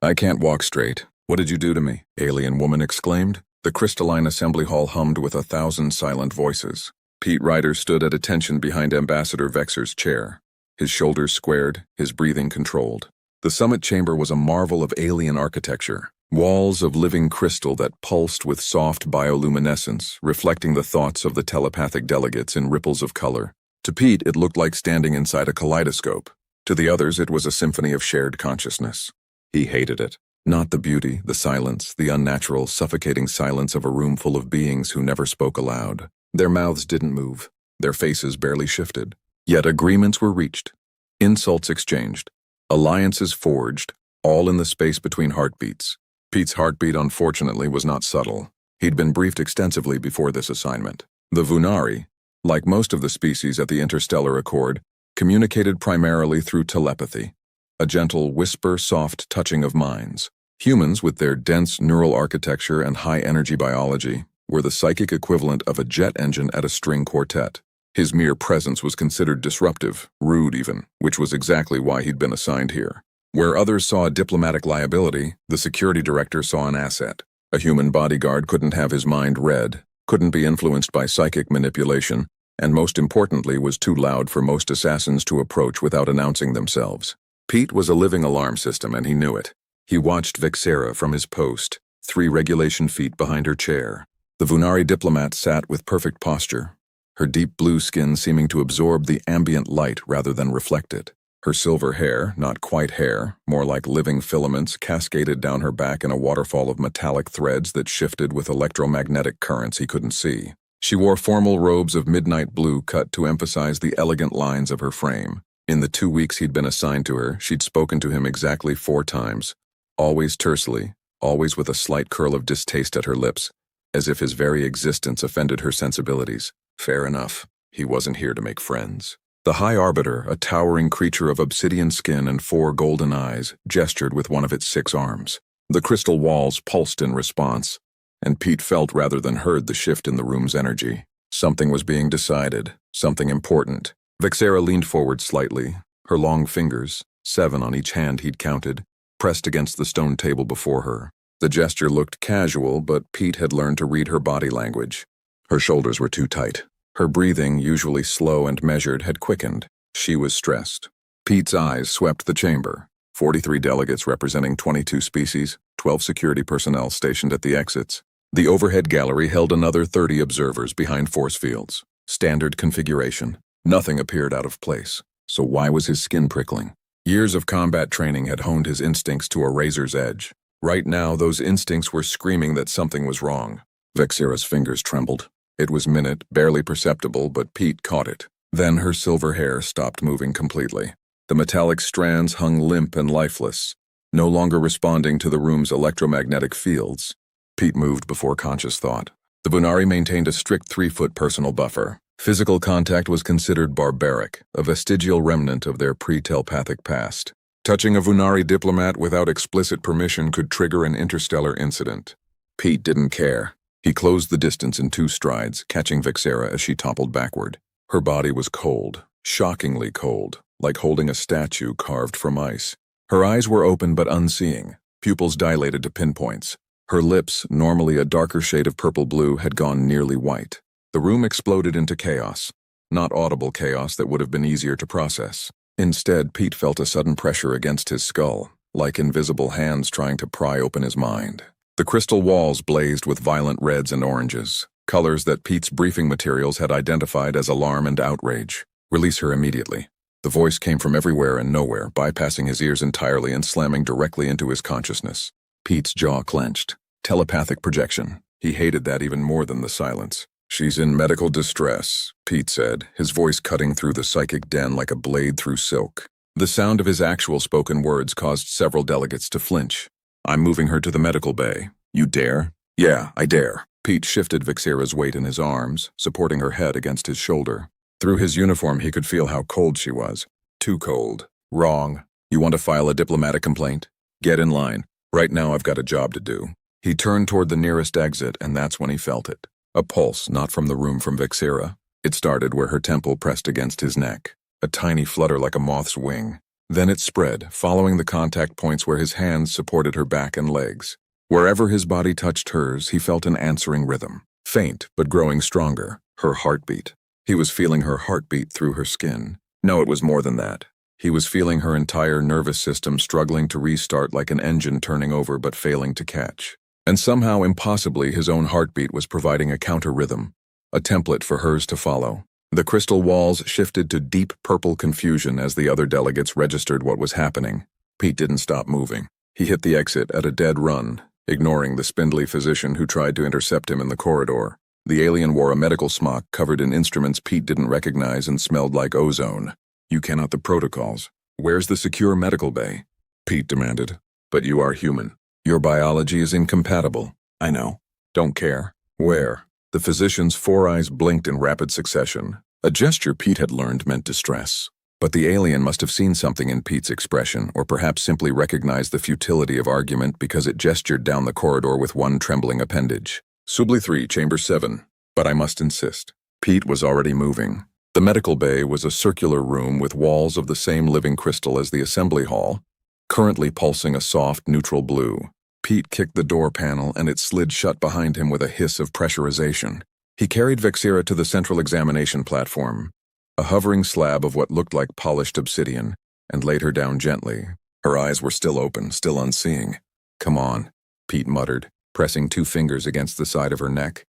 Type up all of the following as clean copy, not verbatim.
I can't walk straight. What did you do to me? Alien woman exclaimed. The crystalline assembly hall hummed with 1,000 silent voices. Pete Ryder stood at attention behind Ambassador Vexer's chair, his shoulders squared, his breathing controlled. The summit chamber was a marvel of alien architecture, walls of living crystal that pulsed with soft bioluminescence, reflecting the thoughts of the telepathic delegates in ripples of color. To Pete, it looked like standing inside a kaleidoscope. To the others, it was a symphony of shared consciousness. He hated it. Not the beauty, the silence, the unnatural, suffocating silence of a room full of beings who never spoke aloud. Their mouths didn't move. Their faces barely shifted. Yet agreements were reached. Insults exchanged. Alliances forged, all in the space between heartbeats. Pete's heartbeat, unfortunately, was not subtle. He'd been briefed extensively before this assignment. The Vunari, like most of the species at the Interstellar Accord, communicated primarily through telepathy, a gentle whisper, soft touching of minds. Humans, with their dense neural architecture and high-energy biology, were the psychic equivalent of a jet engine at a string quartet. His mere presence was considered disruptive, rude even, which was exactly why he'd been assigned here. Where others saw a diplomatic liability, the security director saw an asset. A human bodyguard couldn't have his mind read, couldn't be influenced by psychic manipulation, and most importantly was too loud for most assassins to approach without announcing themselves. Pete was a living alarm system, and he knew it. He watched Vexera from his post, 3 regulation feet behind her chair. The Vunari diplomat sat with perfect posture, her deep blue skin seeming to absorb the ambient light rather than reflect it. Her silver hair, not quite hair, more like living filaments, cascaded down her back in a waterfall of metallic threads that shifted with electromagnetic currents he couldn't see. She wore formal robes of midnight blue cut to emphasize the elegant lines of her frame. In the 2 weeks he'd been assigned to her, she'd spoken to him exactly 4 times, always tersely, always with a slight curl of distaste at her lips, as if his very existence offended her sensibilities. Fair enough. He wasn't here to make friends. The High Arbiter, a towering creature of obsidian skin and 4 golden eyes, gestured with one of its 6 arms. The crystal walls pulsed in response, and Pete felt rather than heard the shift in the room's energy. Something was being decided, something important. Vexera leaned forward slightly, her long fingers, 7 on each hand he'd counted, pressed against the stone table before her. The gesture looked casual, but Pete had learned to read her body language. Her shoulders were too tight. Her breathing, usually slow and measured, had quickened. She was stressed. Pete's eyes swept the chamber. 43 delegates representing 22 species, 12 security personnel stationed at the exits. The overhead gallery held another 30 observers behind force fields. Standard configuration. Nothing appeared out of place. So why was his skin prickling? Years of combat training had honed his instincts to a razor's edge. Right now, those instincts were screaming that something was wrong. Vexera's fingers trembled. It was minute, barely perceptible, but Pete caught it. Then her silver hair stopped moving completely. The metallic strands hung limp and lifeless, no longer responding to the room's electromagnetic fields. Pete moved before conscious thought. The Vunari maintained a strict 3-foot personal buffer. Physical contact was considered barbaric, a vestigial remnant of their pre-telepathic past. Touching a Vunari diplomat without explicit permission could trigger an interstellar incident. Pete didn't care. He closed the distance in 2 strides, catching Vexera as she toppled backward. Her body was cold, shockingly cold, like holding a statue carved from ice. Her eyes were open but unseeing, pupils dilated to pinpoints. Her lips, normally a darker shade of purple blue, had gone nearly white. The room exploded into chaos, not audible chaos that would have been easier to process. Instead, Pete felt a sudden pressure against his skull, like invisible hands trying to pry open his mind. The crystal walls blazed with violent reds and oranges, colors that Pete's briefing materials had identified as alarm and outrage. Release her immediately. The voice came from everywhere and nowhere, bypassing his ears entirely and slamming directly into his consciousness. Pete's jaw clenched. Telepathic projection. He hated that even more than the silence. "She's in medical distress," Pete said, his voice cutting through the psychic den like a blade through silk. The sound of his actual spoken words caused several delegates to flinch. "I'm moving her to the medical bay. You dare?" "Yeah, I dare." Pete shifted Vexera's weight in his arms, supporting her head against his shoulder. Through his uniform he could feel how cold she was. Too cold. Wrong. "You want to file a diplomatic complaint? Get in line. Right now I've got a job to do." He turned toward the nearest exit, and that's when he felt it. A pulse, not from the room from Vexera. It started where her temple pressed against his neck. A tiny flutter like a moth's wing. Then it spread, following the contact points where his hands supported her back and legs. Wherever his body touched hers, he felt an answering rhythm. Faint, but growing stronger. Her heartbeat. He was feeling her heartbeat through her skin. No, it was more than that. He was feeling her entire nervous system struggling to restart like an engine turning over but failing to catch. And somehow, impossibly, his own heartbeat was providing a counter-rhythm, a template for hers to follow. The crystal walls shifted to deep purple confusion as the other delegates registered what was happening. Pete didn't stop moving. He hit the exit at a dead run, ignoring the spindly physician who tried to intercept him in the corridor. The alien wore a medical smock covered in instruments Pete didn't recognize and smelled like ozone. You cannot the protocols. Where's the secure medical bay? Pete demanded. But you are human. Your biology is incompatible. I know. Don't care. Where? The physician's four eyes blinked in rapid succession. A gesture Pete had learned meant distress. But the alien must have seen something in Pete's expression, or perhaps simply recognized the futility of argument because it gestured down the corridor with one trembling appendage. Subli 3, Chamber 7. But I must insist. Pete was already moving. The medical bay was a circular room with walls of the same living crystal as the assembly hall, currently pulsing a soft, neutral blue. Pete kicked the door panel and it slid shut behind him with a hiss of pressurization. He carried Vexera to the central examination platform, a hovering slab of what looked like polished obsidian, and laid her down gently. Her eyes were still open, still unseeing. Come on, Pete muttered, pressing two fingers against the side of her neck.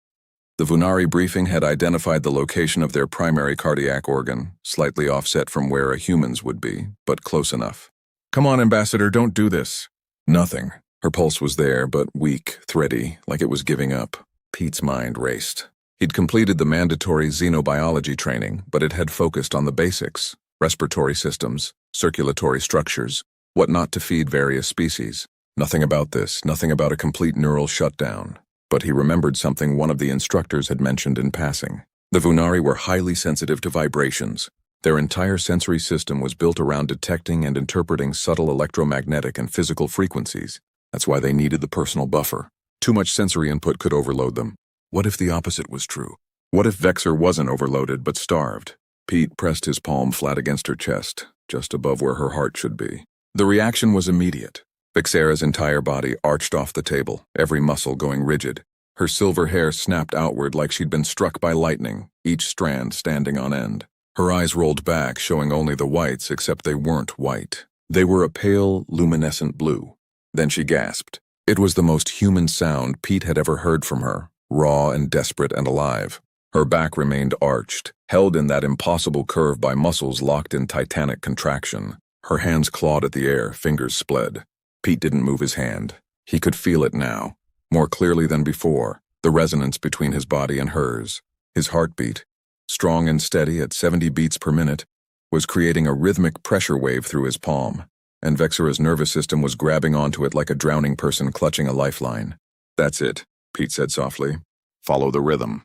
The Vunari briefing had identified the location of their primary cardiac organ, slightly offset from where a human's would be, but close enough. Come on, Ambassador, don't do this. Nothing. Her pulse was there, but weak, thready, like it was giving up. Pete's mind raced. He'd completed the mandatory xenobiology training, but it had focused on the basics: respiratory systems, circulatory structures, what not to feed various species. Nothing about this, nothing about a complete neural shutdown. But he remembered something one of the instructors had mentioned in passing. The Vunari were highly sensitive to vibrations. Their entire sensory system was built around detecting and interpreting subtle electromagnetic and physical frequencies. That's why they needed the personal buffer. Too much sensory input could overload them. What if the opposite was true? What if Vexer wasn't overloaded but starved? Pete pressed his palm flat against her chest, just above where her heart should be. The reaction was immediate. Vexera's entire body arched off the table, every muscle going rigid. Her silver hair snapped outward like she'd been struck by lightning, each strand standing on end. Her eyes rolled back, showing only the whites, except they weren't white. They were a pale, luminescent blue. Then she gasped. It was the most human sound Pete had ever heard from her, raw and desperate and alive. Her back remained arched, held in that impossible curve by muscles locked in titanic contraction. Her hands clawed at the air, fingers spled. Pete didn't move his hand. He could feel it now, more clearly than before, the resonance between his body and hers. His heartbeat, strong and steady at 70 beats per minute, was creating a rhythmic pressure wave through his palm, and Vexera's nervous system was grabbing onto it like a drowning person clutching a lifeline. That's it, Pete said softly. Follow the rhythm.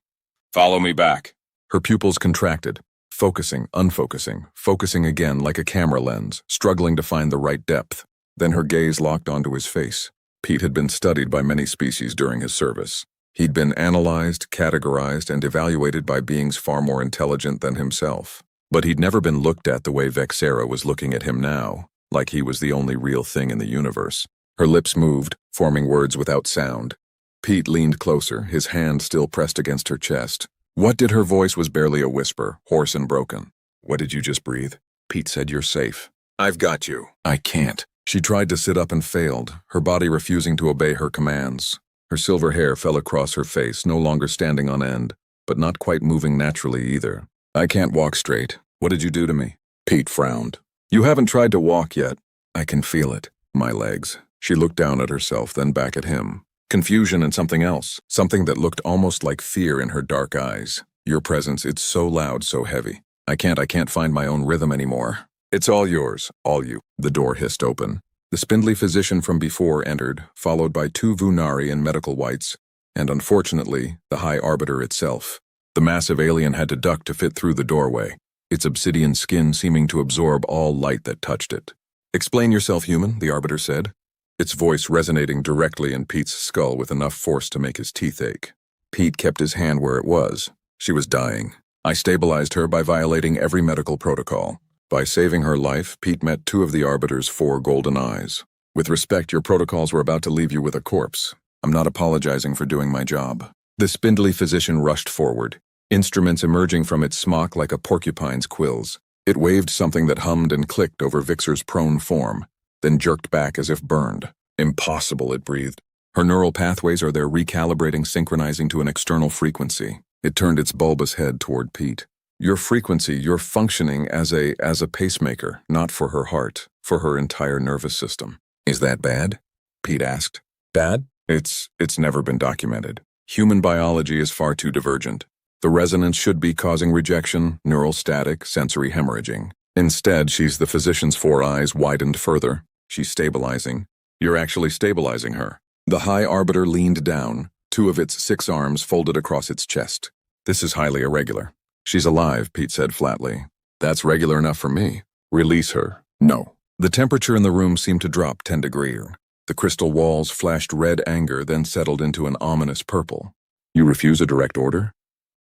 Follow me back. Her pupils contracted, focusing, unfocusing, focusing again like a camera lens, struggling to find the right depth. Then her gaze locked onto his face. Pete had been studied by many species during his service. He'd been analyzed, categorized, and evaluated by beings far more intelligent than himself. But he'd never been looked at the way Vexera was looking at him now, like he was the only real thing in the universe. Her lips moved, forming words without sound. Pete leaned closer, his hand still pressed against her chest. What did her voice was barely a whisper, hoarse and broken. What did you just breathe? Pete said, you're safe. I've got you. I can't. She tried to sit up and failed, her body refusing to obey her commands. Her silver hair fell across her face, no longer standing on end, but not quite moving naturally either. I can't walk straight. What did you do to me? Pete frowned. You haven't tried to walk yet. I can feel it. My legs. She looked down at herself, then back at him. Confusion and something else. Something that looked almost like fear in her dark eyes. Your presence, it's so loud, so heavy. I can't find my own rhythm anymore. It's all yours, all you. The door hissed open. The spindly physician from before entered, followed by two Vunari in medical whites, and unfortunately, the High Arbiter itself. The massive alien had to duck to fit through the doorway, its obsidian skin seeming to absorb all light that touched it. Explain yourself, human, the Arbiter said, its voice resonating directly in Pete's skull with enough force to make his teeth ache. Pete kept his hand where it was. She was dying. I stabilized her by violating every medical protocol. By saving her life, Pete met two of the Arbiter's 4 golden eyes. With respect, your protocols were about to leave you with a corpse. I'm not apologizing for doing my job. The spindly physician rushed forward, instruments emerging from its smock like a porcupine's quills. It waved something that hummed and clicked over Vixer's prone form, then jerked back as if burned. Impossible, it breathed. Her neural pathways are there recalibrating, synchronizing to an external frequency. It turned its bulbous head toward Pete. Your frequency, you're functioning as a pacemaker, not for her heart, for her entire nervous system. Is that bad? Pete asked. Bad? It's never been documented. Human biology is far too divergent. The resonance should be causing rejection, neural static, sensory hemorrhaging. Instead, she's the physician's 4 eyes widened further. She's stabilizing. You're actually stabilizing her. The High Arbiter leaned down, 2 of its 6 arms folded across its chest. This is highly irregular. She's alive, Pete said flatly. That's regular enough for me. Release her. No. The temperature in the room seemed to drop 10 degrees. The crystal walls flashed red anger, then settled into an ominous purple. You refuse a direct order?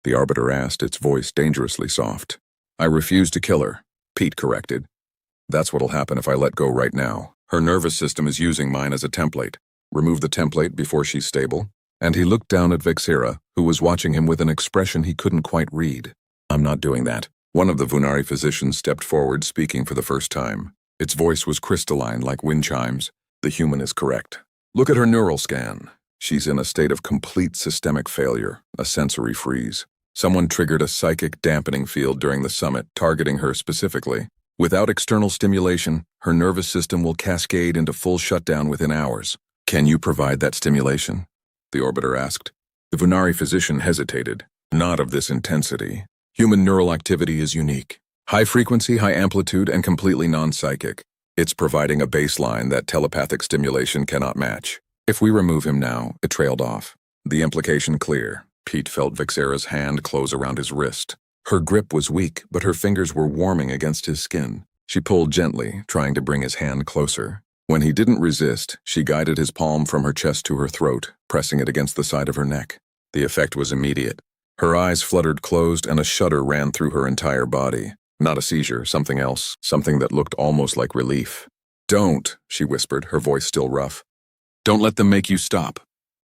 The Arbiter asked, its voice dangerously soft. I refuse to kill her, Pete corrected. That's what'll happen if I let go right now. Her nervous system is using mine as a template. Remove the template before she's stable. And he looked down at Vixera, who was watching him with an expression he couldn't quite read. I'm not doing that. One of the Vunari physicians stepped forward, speaking for the first time. Its voice was crystalline like wind chimes. The human is correct. Look at her neural scan. She's in a state of complete systemic failure, a sensory freeze. Someone triggered a psychic dampening field during the summit, targeting her specifically. Without external stimulation, her nervous system will cascade into full shutdown within hours. Can you provide that stimulation? The Arbiter asked. The Vunari physician hesitated. Not of this intensity. Human neural activity is unique. High frequency, high amplitude, and completely non-psychic. It's providing a baseline that telepathic stimulation cannot match. If we remove him now, it trailed off. The implication clear. Pete felt Vixera's hand close around his wrist. Her grip was weak, but her fingers were warming against his skin. She pulled gently, trying to bring his hand closer. When he didn't resist, she guided his palm from her chest to her throat, pressing it against the side of her neck. The effect was immediate. Her eyes fluttered closed and a shudder ran through her entire body. Not a seizure, something else, something that looked almost like relief. Don't, she whispered, her voice still rough. Don't let them make you stop.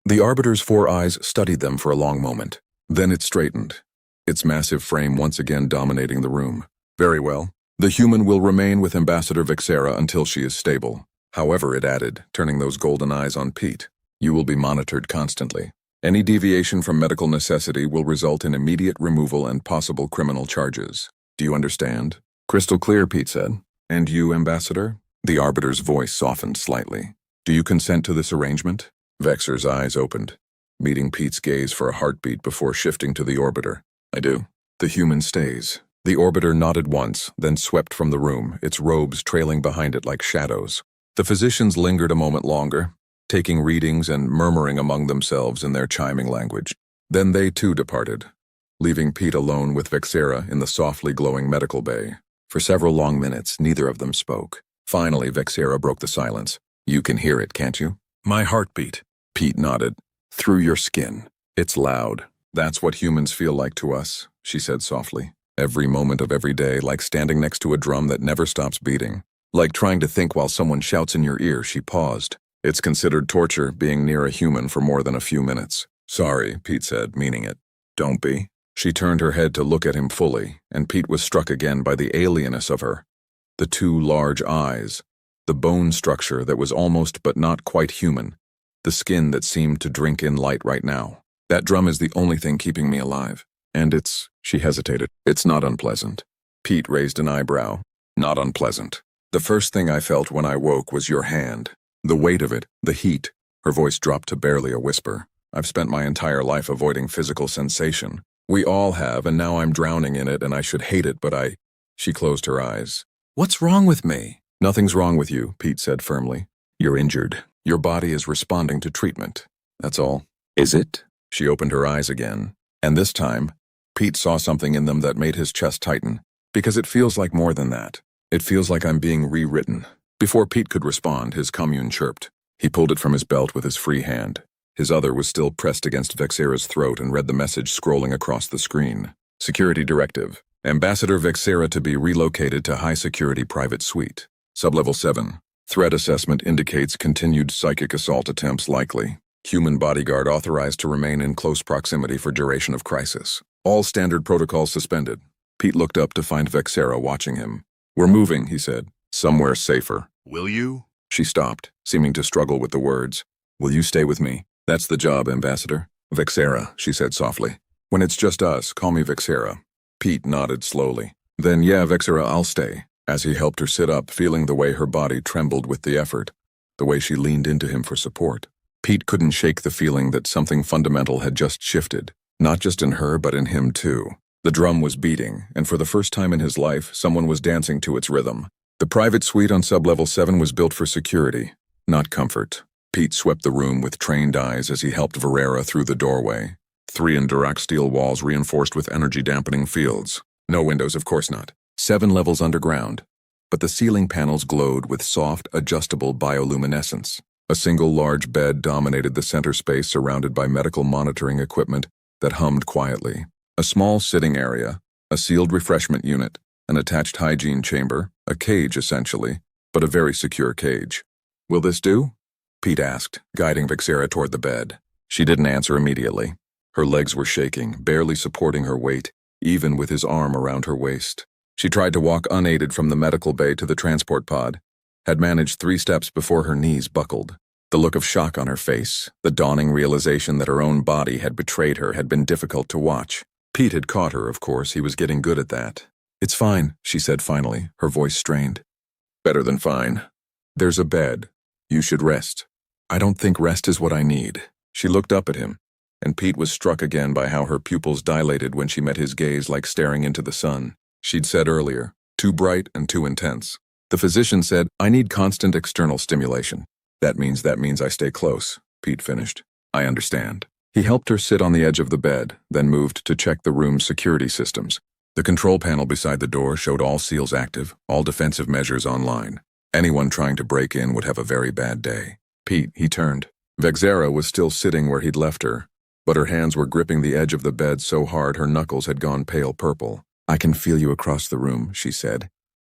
The Arbiter's 4 eyes studied them for a long moment. Then it straightened, its massive frame once again dominating the room. Very well. The human will remain with Ambassador Vixera until she is stable. However, it added, turning those golden eyes on Pete, you will be monitored constantly. Any deviation from medical necessity will result in immediate removal and possible criminal charges. Do you understand? Crystal clear, Pete said. And you, Ambassador? The Arbiter's voice softened slightly. Do you consent to this arrangement? Vexer's eyes opened, meeting Pete's gaze for a heartbeat before shifting to the Arbiter. I do. The human stays. The Arbiter nodded once, then swept from the room, its robes trailing behind it like shadows. The physicians lingered a moment longer, taking readings and murmuring among themselves in their chiming language. Then they too departed, leaving Pete alone with Vixera in the softly glowing medical bay. For several long minutes, neither of them spoke. Finally, Vixera broke the silence. You can hear it, can't you? My heartbeat. Pete nodded. Through your skin. It's loud. That's what humans feel like to us, she said softly. Every moment of every day, like standing next to a drum that never stops beating. Like trying to think while someone shouts in your ear, she paused. It's considered torture being near a human for more than a few minutes. Sorry, Pete said, meaning it. Don't be. She turned her head to look at him fully, and Pete was struck again by the alienness of her. The 2 large eyes, the bone structure that was almost but not quite human, the skin that seemed to drink in light right now. That drum is the only thing keeping me alive. And she hesitated. It's not unpleasant. Pete raised an eyebrow. Not unpleasant. The first thing I felt when I woke was your hand. The weight of it, the heat. Her voice dropped to barely a whisper. I've spent my entire life avoiding physical sensation. We all have, and now I'm drowning in it, and I should hate it, but She closed her eyes. What's wrong with me? Nothing's wrong with you, Pete said firmly. You're injured. Your body is responding to treatment. That's all. Is it? She opened her eyes again. And this time, Pete saw something in them that made his chest tighten. Because it feels like more than that. It feels like I'm being rewritten. Before Pete could respond, his commune chirped. He pulled it from his belt with his free hand. His other was still pressed against Vexera's throat and read the message scrolling across the screen. Security directive. Ambassador Vexera to be relocated to high-security private suite. Sublevel 7. Threat assessment indicates continued psychic assault attempts likely. Human bodyguard authorized to remain in close proximity for duration of crisis. All standard protocols suspended. Pete looked up to find Vexera watching him. "We're moving," he said. "Somewhere safer." Will you? She stopped, seeming to struggle with the words. "Will you stay with me?" "That's the job, Ambassador." "Vexera," she said softly. "When it's just us, call me Vexera." Pete nodded slowly. "Then yeah, Vexera, I'll stay." As he helped her sit up, feeling the way her body trembled with the effort, the way she leaned into him for support. Pete couldn't shake the feeling that something fundamental had just shifted, not just in her but in him too. The drum was beating, and for the first time in his life, someone was dancing to its rhythm. The private suite on sublevel 7 was built for security, not comfort. Pete swept the room with trained eyes as he helped Verrera through the doorway. 3 Indurac steel walls reinforced with energy-dampening fields. No windows, of course not. 7 levels underground. But the ceiling panels glowed with soft, adjustable bioluminescence. A single large bed dominated the center space surrounded by medical monitoring equipment that hummed quietly. A small sitting area, a sealed refreshment unit, an attached hygiene chamber, a cage essentially, but a very secure cage. "Will this do?" Pete asked, guiding Vexera toward the bed. She didn't answer immediately. Her legs were shaking, barely supporting her weight, even with his arm around her waist. She tried to walk unaided from the medical bay to the transport pod, had managed 3 steps before her knees buckled. The look of shock on her face, the dawning realization that her own body had betrayed her had been difficult to watch. Pete had caught her, of course, he was getting good at that. "It's fine," she said finally, her voice strained. "Better than fine. There's a bed. You should rest." "I don't think rest is what I need." She looked up at him, and Pete was struck again by how her pupils dilated when she met his gaze like staring into the sun. She'd said earlier, too bright and too intense. The physician said, "I need constant external stimulation." That means I stay close," Pete finished. "I understand." He helped her sit on the edge of the bed, then moved to check the room's security systems. The control panel beside the door showed all seals active, all defensive measures online. Anyone trying to break in would have a very bad day. "Pete," he turned. Vexera was still sitting where he'd left her, but her hands were gripping the edge of the bed so hard her knuckles had gone pale purple. "I can feel you across the room," she said,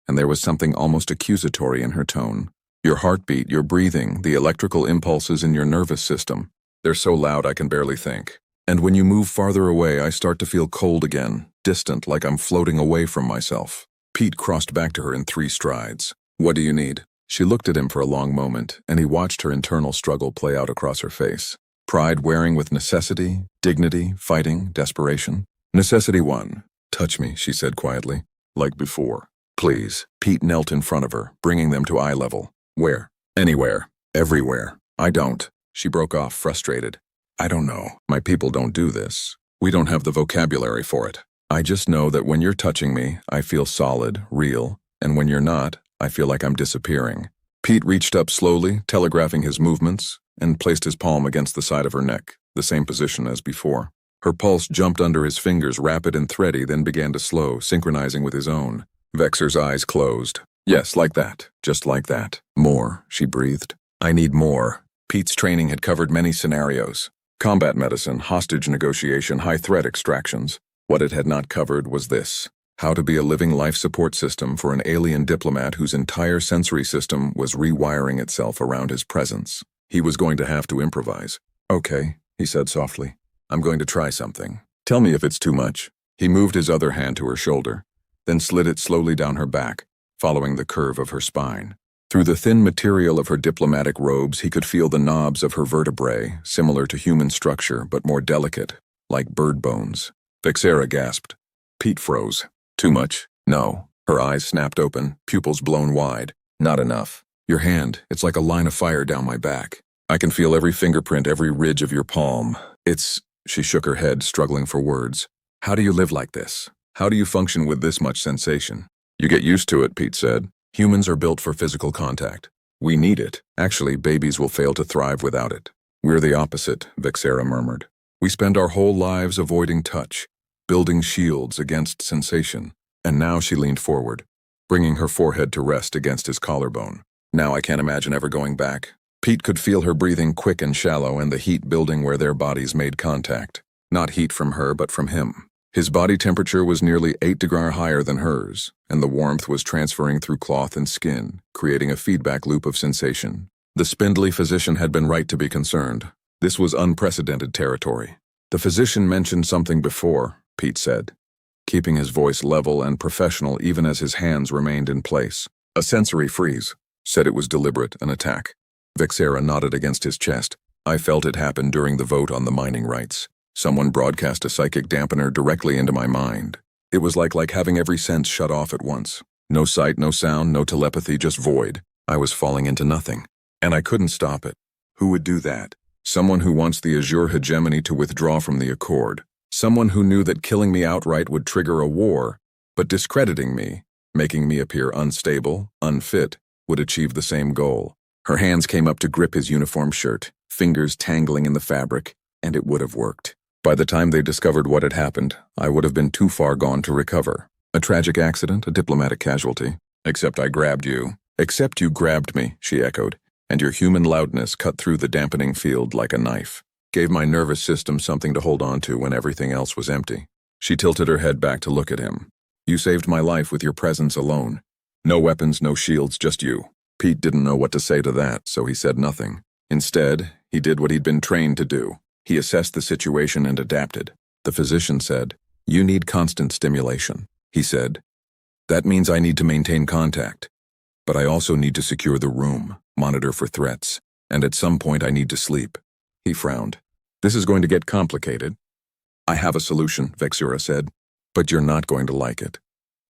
and there was something almost accusatory in her tone. "Your heartbeat, your breathing, the electrical impulses in your nervous system. They're so loud I can barely think. And when you move farther away, I start to feel cold again, distant, like I'm floating away from myself." Pete crossed back to her in 3 strides. "What do you need?" She looked at him for a long moment, and he watched her internal struggle play out across her face. Pride wearing with necessity, dignity, fighting, desperation. "Necessity 1. Touch me," she said quietly. "Like before. Please." Pete knelt in front of her, bringing them to eye level. "Where?" "Anywhere. Everywhere." "I don't." She broke off, frustrated. "I don't know. My people don't do this. We don't have the vocabulary for it. I just know that when you're touching me, I feel solid, real, and when you're not, I feel like I'm disappearing." Pete reached up slowly, telegraphing his movements, and placed his palm against the side of her neck, the same position as before. Her pulse jumped under his fingers, rapid and thready, then began to slow, synchronizing with his own. Vexer's eyes closed. "Yes, like that. Just like that. More," she breathed. "I need more." Pete's training had covered many scenarios. Combat medicine, hostage negotiation, high-threat extractions. What it had not covered was this: how to be a living life support system for an alien diplomat whose entire sensory system was rewiring itself around his presence. He was going to have to improvise. "Okay," he said softly. "I'm going to try something. Tell me if it's too much." He moved his other hand to her shoulder, then slid it slowly down her back, following the curve of her spine. Through the thin material of her diplomatic robes, he could feel the knobs of her vertebrae, similar to human structure but more delicate, like bird bones. Vexera gasped. Pete froze. "Too much?" "No." Her eyes snapped open, pupils blown wide. "Not enough. Your hand, it's like a line of fire down my back. I can feel every fingerprint, every ridge of your palm. It's..." She shook her head, struggling for words. "How do you live like this? How do you function with this much sensation?" "You get used to it," Pete said. "Humans are built for physical contact. We need it. Actually, babies will fail to thrive without it." "We're the opposite," Vexera murmured. "We spend our whole lives avoiding touch, building shields against sensation." And now she leaned forward, bringing her forehead to rest against his collarbone. "Now I can't imagine ever going back." Pete could feel her breathing quick and shallow and the heat building where their bodies made contact. Not heat from her, but from him. His body temperature was nearly 8 degrees higher than hers, and the warmth was transferring through cloth and skin, creating a feedback loop of sensation. The spindly physician had been right to be concerned. This was unprecedented territory. The physician mentioned something before, Pete said, keeping his voice level and professional even as his hands remained in place. A sensory freeze. Said it was deliberate, an attack. Vexera nodded against his chest. I felt it happen during the vote on the mining rights. Someone broadcast a psychic dampener directly into my mind. It was like having every sense shut off at once. No sight, no sound, no telepathy, just void. I was falling into nothing. And I couldn't stop it. Who would do that? Someone who wants the Azure hegemony to withdraw from the Accord. Someone who knew that killing me outright would trigger a war, but discrediting me, making me appear unstable, unfit, would achieve the same goal. Her hands came up to grip his uniform shirt, fingers tangling in the fabric, and it would have worked. By the time they discovered what had happened, I would have been too far gone to recover. A tragic accident, a diplomatic casualty. Except I grabbed you. Except you grabbed me, she echoed, and your human loudness cut through the dampening field like a knife. Gave my nervous system something to hold on to when everything else was empty. She tilted her head back to look at him. You saved my life with your presence alone. No weapons, no shields, just you. Pete didn't know what to say to that, so he said nothing. Instead, he did what he'd been trained to do. He assessed the situation and adapted. The physician said, You need constant stimulation. He said, That means I need to maintain contact. But I also need to secure the room, monitor for threats, and at some point I need to sleep. He frowned. This is going to get complicated. I have a solution, Vexura said, but you're not going to like it.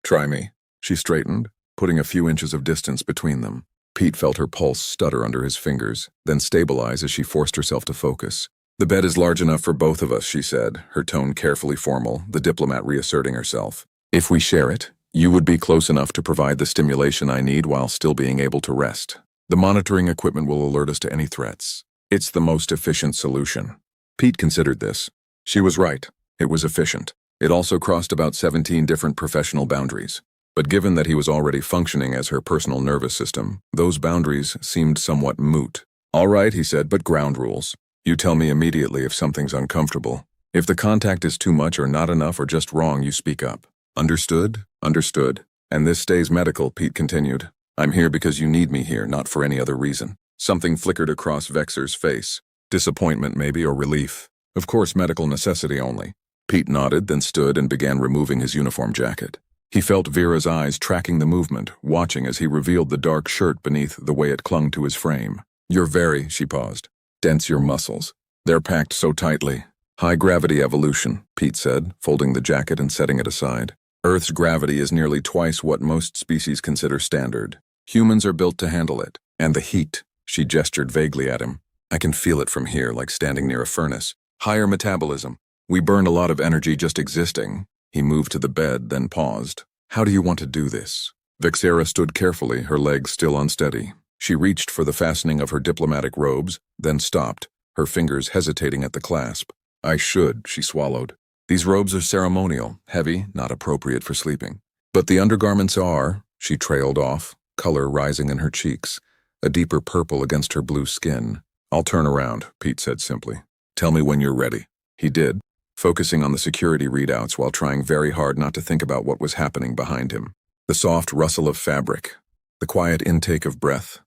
Try me. She straightened, putting a few inches of distance between them. Pete felt her pulse stutter under his fingers, then stabilize as she forced herself to focus. The bed is large enough for both of us, she said, her tone carefully formal, the diplomat reasserting herself. If we share it, you would be close enough to provide the stimulation I need while still being able to rest. The monitoring equipment will alert us to any threats. It's the most efficient solution. Pete considered this. She was right. It was efficient. It also crossed about 17 different professional boundaries. But given that he was already functioning as her personal nervous system, those boundaries seemed somewhat moot. All right, he said, but ground rules. You tell me immediately if something's uncomfortable. If the contact is too much or not enough or just wrong, you speak up. Understood? Understood. And this stays medical, Pete continued. I'm here because you need me here, not for any other reason. Something flickered across Vexer's face. Disappointment maybe, or relief. Of course, medical necessity only. Pete nodded, then stood and began removing his uniform jacket. He felt Vera's eyes tracking the movement, watching as he revealed the dark shirt beneath the way it clung to his frame. You're very, she paused. Dense your muscles. They're packed so tightly. High gravity evolution, Pete said, folding the jacket and setting it aside. Earth's gravity is nearly twice what most species consider standard. Humans are built to handle it. And the heat, she gestured vaguely at him. I can feel it from here, like standing near a furnace. Higher metabolism. We burn a lot of energy just existing. He moved to the bed, then paused. How do you want to do this? Vexera stood carefully, her legs still unsteady. She reached for the fastening of her diplomatic robes, then stopped, her fingers hesitating at the clasp. I should, she swallowed. These robes are ceremonial, heavy, not appropriate for sleeping. But the undergarments are, she trailed off, color rising in her cheeks, a deeper purple against her blue skin. I'll turn around, Pete said simply. Tell me when you're ready. He did, focusing on the security readouts while trying very hard not to think about what was happening behind him. The soft rustle of fabric, the quiet intake of breath,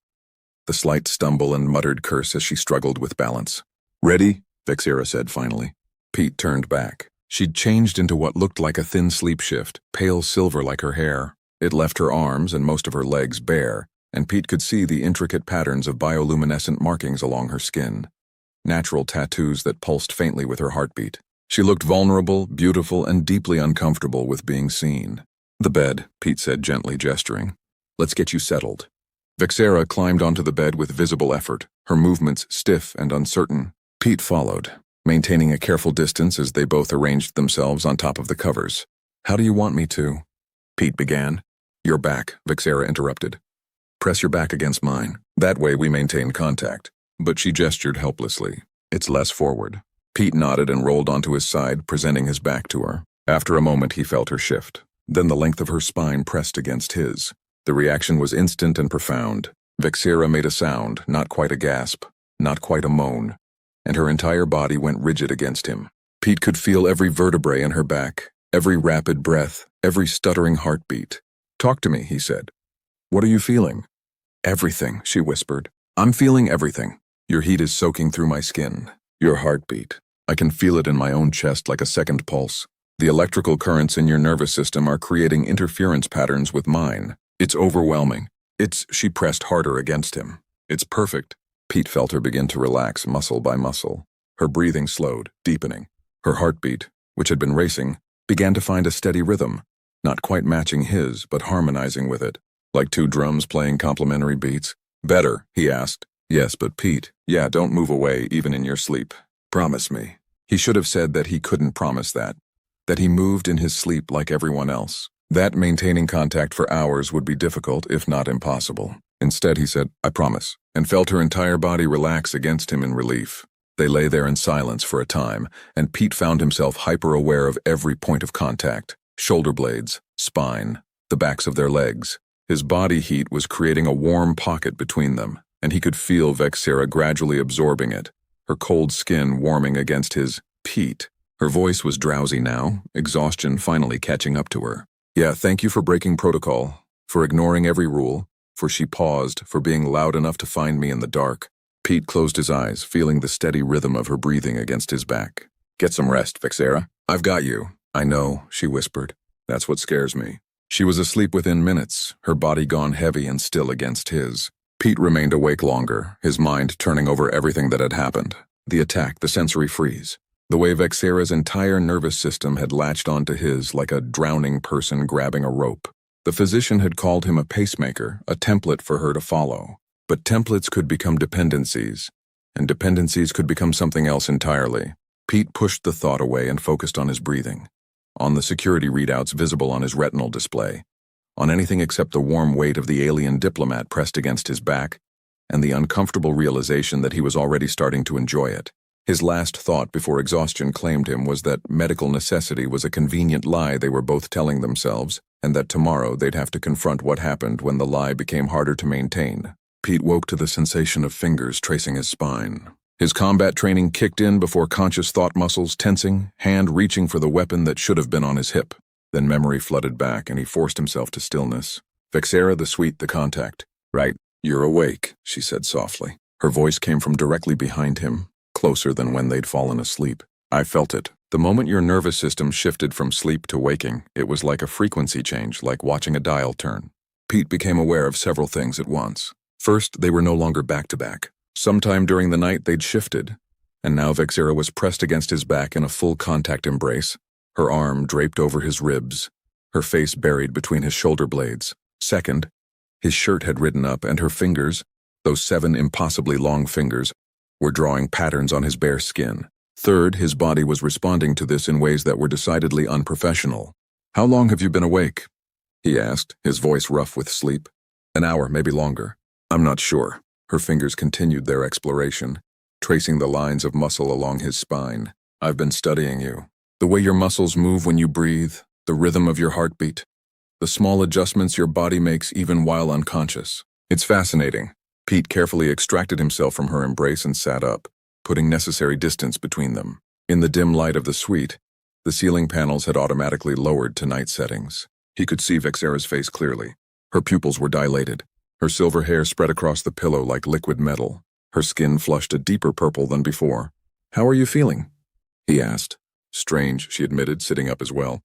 the slight stumble and muttered curse as she struggled with balance. Ready? Vexera said finally. Pete turned back. She'd changed into what looked like a thin sleep shift, pale silver like her hair. It left her arms and most of her legs bare, and Pete could see the intricate patterns of bioluminescent markings along her skin. Natural tattoos that pulsed faintly with her heartbeat. She looked vulnerable, beautiful, and deeply uncomfortable with being seen. The bed, Pete said gently, gesturing. Let's get you settled. Vexera climbed onto the bed with visible effort, her movements stiff and uncertain. Pete followed, maintaining a careful distance as they both arranged themselves on top of the covers. How do you want me to? Pete began. Your back, Vexera interrupted. Press your back against mine. That way we maintain contact. But she gestured helplessly. It's less forward. Pete nodded and rolled onto his side, presenting his back to her. After a moment he felt her shift. Then the length of her spine pressed against his. The reaction was instant and profound. Vexera made a sound, not quite a gasp, not quite a moan, and her entire body went rigid against him. Pete could feel every vertebrae in her back, every rapid breath, every stuttering heartbeat. "Talk to me," he said. "What are you feeling?" "Everything," she whispered. "I'm feeling everything. Your heat is soaking through my skin. Your heartbeat. I can feel it in my own chest like a second pulse. The electrical currents in your nervous system are creating interference patterns with mine. It's overwhelming. She pressed harder against him. "It's perfect." Pete felt her begin to relax muscle by muscle. Her breathing slowed, deepening. Her heartbeat, which had been racing, began to find a steady rhythm, not quite matching his, but harmonizing with it, like two drums playing complementary beats. "Better?" he asked. "Yes, but Pete, yeah, don't move away even in your sleep. Promise me." He should have said that he couldn't promise that he moved in his sleep like everyone else. That maintaining contact for hours would be difficult, if not impossible. Instead, he said, "I promise," and felt her entire body relax against him in relief. They lay there in silence for a time, and Pete found himself hyper-aware of every point of contact: shoulder blades, spine, the backs of their legs. His body heat was creating a warm pocket between them, and he could feel Vexera gradually absorbing it, her cold skin warming against his. "Pete." Her voice was drowsy now, exhaustion finally catching up to her. "Yeah, thank you for breaking protocol, for ignoring every rule, for," she paused, "for being loud enough to find me in the dark." Pete closed his eyes, feeling the steady rhythm of her breathing against his back. "Get some rest, Vexera. I've got you." "I know," she whispered. "That's what scares me." She was asleep within minutes, her body gone heavy and still against his. Pete remained awake longer, his mind turning over everything that had happened. The attack, the sensory freeze. The way Vexera's entire nervous system had latched onto his like a drowning person grabbing a rope. The physician had called him a pacemaker, a template for her to follow. But templates could become dependencies, and dependencies could become something else entirely. Pete pushed the thought away and focused on his breathing, on the security readouts visible on his retinal display, on anything except the warm weight of the alien diplomat pressed against his back, and the uncomfortable realization that he was already starting to enjoy it. His last thought before exhaustion claimed him was that medical necessity was a convenient lie they were both telling themselves, and that tomorrow they'd have to confront what happened when the lie became harder to maintain. Pete woke to the sensation of fingers tracing his spine. His combat training kicked in before conscious thought muscles tensing, hand reaching for the weapon that should have been on his hip. Then memory flooded back and he forced himself to stillness. "Vexera, the sweet, the contact." "Right, you're awake," she said softly. Her voice came from directly behind him, closer than when they'd fallen asleep. "I felt it. The moment your nervous system shifted from sleep to waking, it was like a frequency change, like watching a dial turn." Pete became aware of several things at once. First, they were no longer back-to-back. Sometime during the night, they'd shifted, and now Vexera was pressed against his back in a full contact embrace, her arm draped over his ribs, her face buried between his shoulder blades. Second, his shirt had ridden up, and her fingers, those 7 impossibly long fingers, were drawing patterns on his bare skin. Third, his body was responding to this in ways that were decidedly unprofessional. "How long have you been awake?" he asked, his voice rough with sleep. "An hour, maybe longer." "I'm not sure." Her fingers continued their exploration, tracing the lines of muscle along his spine. "I've been studying you. The way your muscles move when you breathe, the rhythm of your heartbeat, the small adjustments your body makes even while unconscious. It's fascinating." Pete carefully extracted himself from her embrace and sat up, putting necessary distance between them. In the dim light of the suite, the ceiling panels had automatically lowered to night settings. He could see Vexera's face clearly. Her pupils were dilated. Her silver hair spread across the pillow like liquid metal. Her skin flushed a deeper purple than before. "How are you feeling?" he asked. Strange, she admitted, sitting up as well.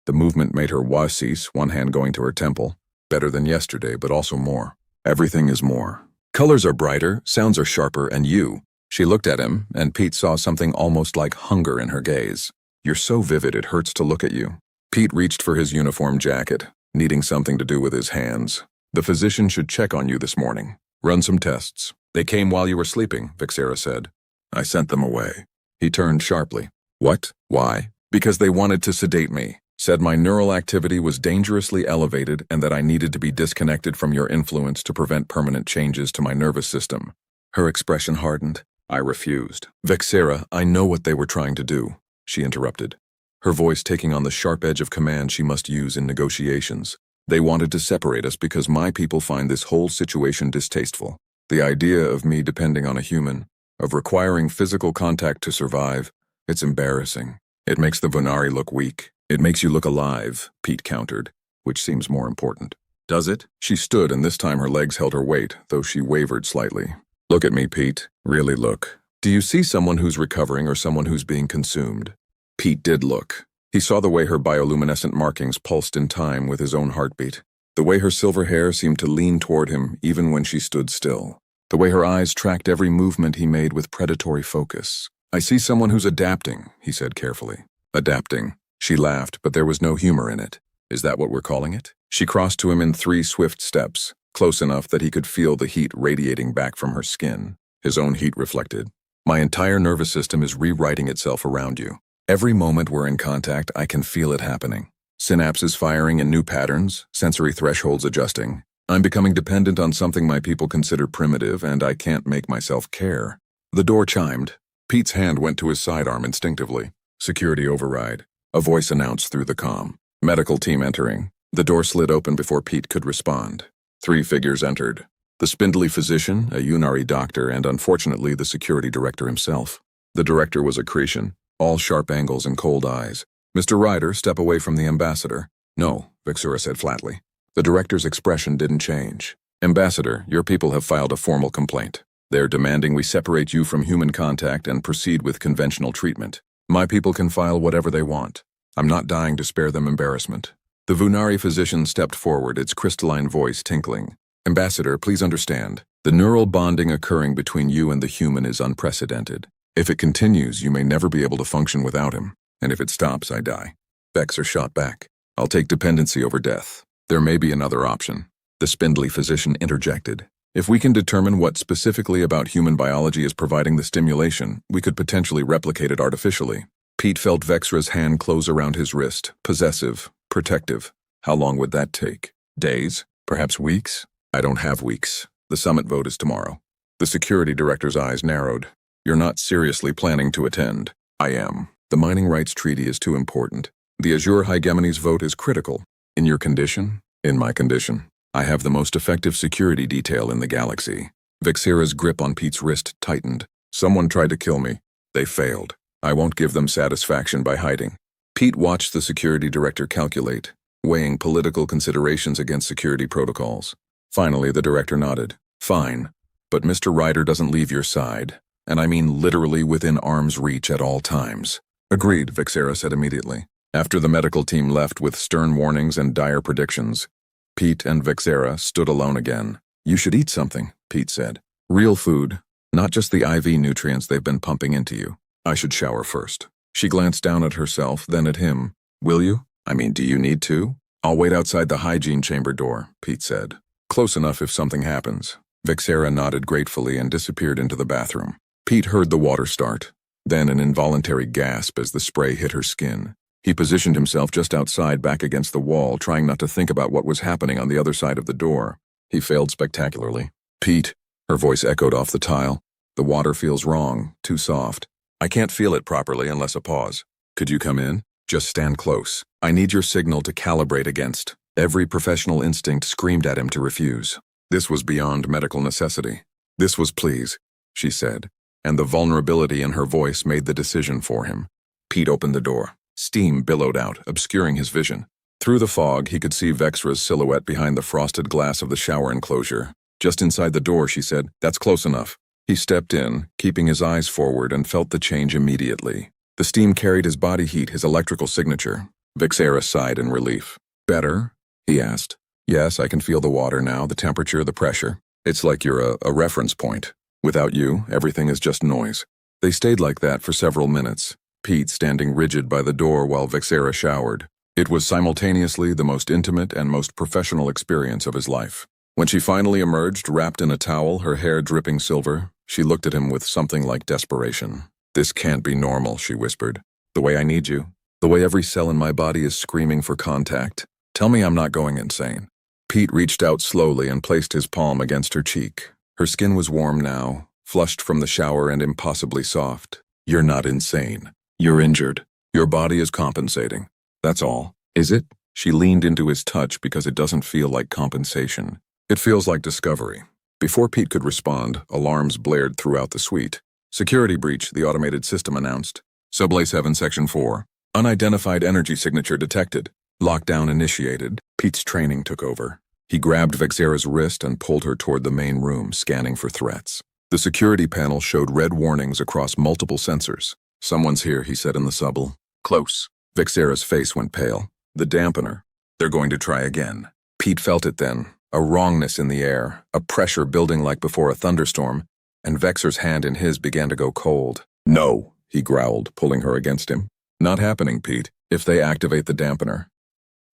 The movement made her cease, one hand going to her temple. Better than yesterday, but also more. Everything is more. Colors are brighter, sounds are sharper, and you. She looked at him, and Pete saw something almost like hunger in her gaze. "You're so vivid it hurts to look at you." Pete reached for his uniform jacket, needing something to do with his hands. "The physician should check on you this morning. Run some tests." "They came while you were sleeping," Vexera said. "I sent them away." He turned sharply. "What? Why?" "Because they wanted to sedate me. Said my neural activity was dangerously elevated and that I needed to be disconnected from your influence to prevent permanent changes to my nervous system." Her expression hardened. "I refused." "Vexera, I know what they were trying to do," she interrupted, her voice taking on the sharp edge of command she must use in negotiations. "They wanted to separate us because my people find this whole situation distasteful. The idea of me depending on a human, of requiring physical contact to survive, it's embarrassing. It makes the Vonari look weak. It makes you look alive, Pete countered, which seems more important. Does it? She stood, and this time her legs held her weight, though she wavered slightly. Look at me, Pete. Really look. Do you see someone who's recovering or someone who's being consumed? Pete did look. He saw the way her bioluminescent markings pulsed in time with his own heartbeat. The way her silver hair seemed to lean toward him even when she stood still. The way her eyes tracked every movement he made with predatory focus. I see someone who's adapting, he said carefully. Adapting. She laughed, but there was no humor in it. Is that what we're calling it? She crossed to him in 3 swift steps, close enough that he could feel the heat radiating back from her skin. His own heat reflected. My entire nervous system is rewriting itself around you. Every moment we're in contact, I can feel it happening. Synapses firing in new patterns, sensory thresholds adjusting. I'm becoming dependent on something my people consider primitive, and I can't make myself care. The door chimed. Pete's hand went to his sidearm instinctively. Security override. A voice announced through the comm. Medical team entering. The door slid open before Pete could respond. 3 figures entered. The spindly physician, a Unari doctor, and unfortunately the security director himself. The director was a Cretan, all sharp angles and cold eyes. Mr. Ryder, step away from the ambassador. No, Vexura said flatly. The director's expression didn't change. Ambassador, your people have filed a formal complaint. They're demanding we separate you from human contact and proceed with conventional treatment. My people can file whatever they want. I'm not dying to spare them embarrassment. The Vunari physician stepped forward, its crystalline voice tinkling. Ambassador, please understand. The neural bonding occurring between you and the human is unprecedented. If it continues, you may never be able to function without him. And if it stops, I die. Vexer shot back. I'll take dependency over death. There may be another option. The spindly physician interjected. If we can determine what specifically about human biology is providing the stimulation, we could potentially replicate it artificially. Pete felt Vexra's hand close around his wrist, possessive, protective. How long would that take? Days? Perhaps weeks? I don't have weeks. The summit vote is tomorrow. The security director's eyes narrowed. You're not seriously planning to attend. I am. The mining rights treaty is too important. The Azure Hegemony's vote is critical. In your condition? In my condition. I have the most effective security detail in the galaxy. Vexira's grip on Pete's wrist tightened. Someone tried to kill me. They failed. I won't give them satisfaction by hiding. Pete watched the security director calculate, weighing political considerations against security protocols. Finally, the director nodded. Fine. But Mr. Ryder doesn't leave your side. And I mean literally within arm's reach at all times. Agreed, Vexera said immediately. After the medical team left with stern warnings and dire predictions, Pete and Vexera stood alone again. You should eat something, Pete said. Real food, not just the IV nutrients they've been pumping into you. I should shower first. She glanced down at herself, then at him. Will you? I mean, do you need to? I'll wait outside the hygiene chamber door, Pete said. Close enough if something happens. Vexera nodded gratefully and disappeared into the bathroom. Pete heard the water start, then an involuntary gasp as the spray hit her skin. He positioned himself just outside, back against the wall, trying not to think about what was happening on the other side of the door. He failed spectacularly. Pete, her voice echoed off the tile. The water feels wrong, too soft. I can't feel it properly unless a pause. Could you come in? Just stand close. I need your signal to calibrate against. Every professional instinct screamed at him to refuse. This was beyond medical necessity. This was please, she said, and the vulnerability in her voice made the decision for him. Pete opened the door. Steam billowed out, obscuring his vision. Through the fog, he could see Vexra's silhouette behind the frosted glass of the shower enclosure. Just inside the door, she said, that's close enough. He stepped in, keeping his eyes forward, and felt the change immediately. The steam carried his body heat, his electrical signature. Vexera sighed in relief. Better? He asked. Yes, I can feel the water now, the temperature, the pressure. It's like you're a reference point. Without you, everything is just noise. They stayed like that for several minutes, Pete standing rigid by the door while Vexera showered. It was simultaneously the most intimate and most professional experience of his life. When she finally emerged, wrapped in a towel, her hair dripping silver, she looked at him with something like desperation. This can't be normal, she whispered. The way I need you. The way every cell in my body is screaming for contact. Tell me I'm not going insane. Pete reached out slowly and placed his palm against her cheek. Her skin was warm now, flushed from the shower and impossibly soft. You're not insane. You're injured. Your body is compensating. That's all. Is it? She leaned into his touch because it doesn't feel like compensation. It feels like discovery. Before Pete could respond, alarms blared throughout the suite. Security breach, the automated system announced. Sublay 7, Section 4. Unidentified energy signature detected. Lockdown initiated. Pete's training took over. He grabbed Vexera's wrist and pulled her toward the main room, scanning for threats. The security panel showed red warnings across multiple sensors. "Someone's here," he said in the subtle. "Close." Vexera's face went pale. "The dampener. They're going to try again." Pete felt it then, a wrongness in the air, a pressure building like before a thunderstorm, and Vexer's hand in his began to go cold. "No," he growled, pulling her against him. "Not happening, Pete. If they activate the dampener,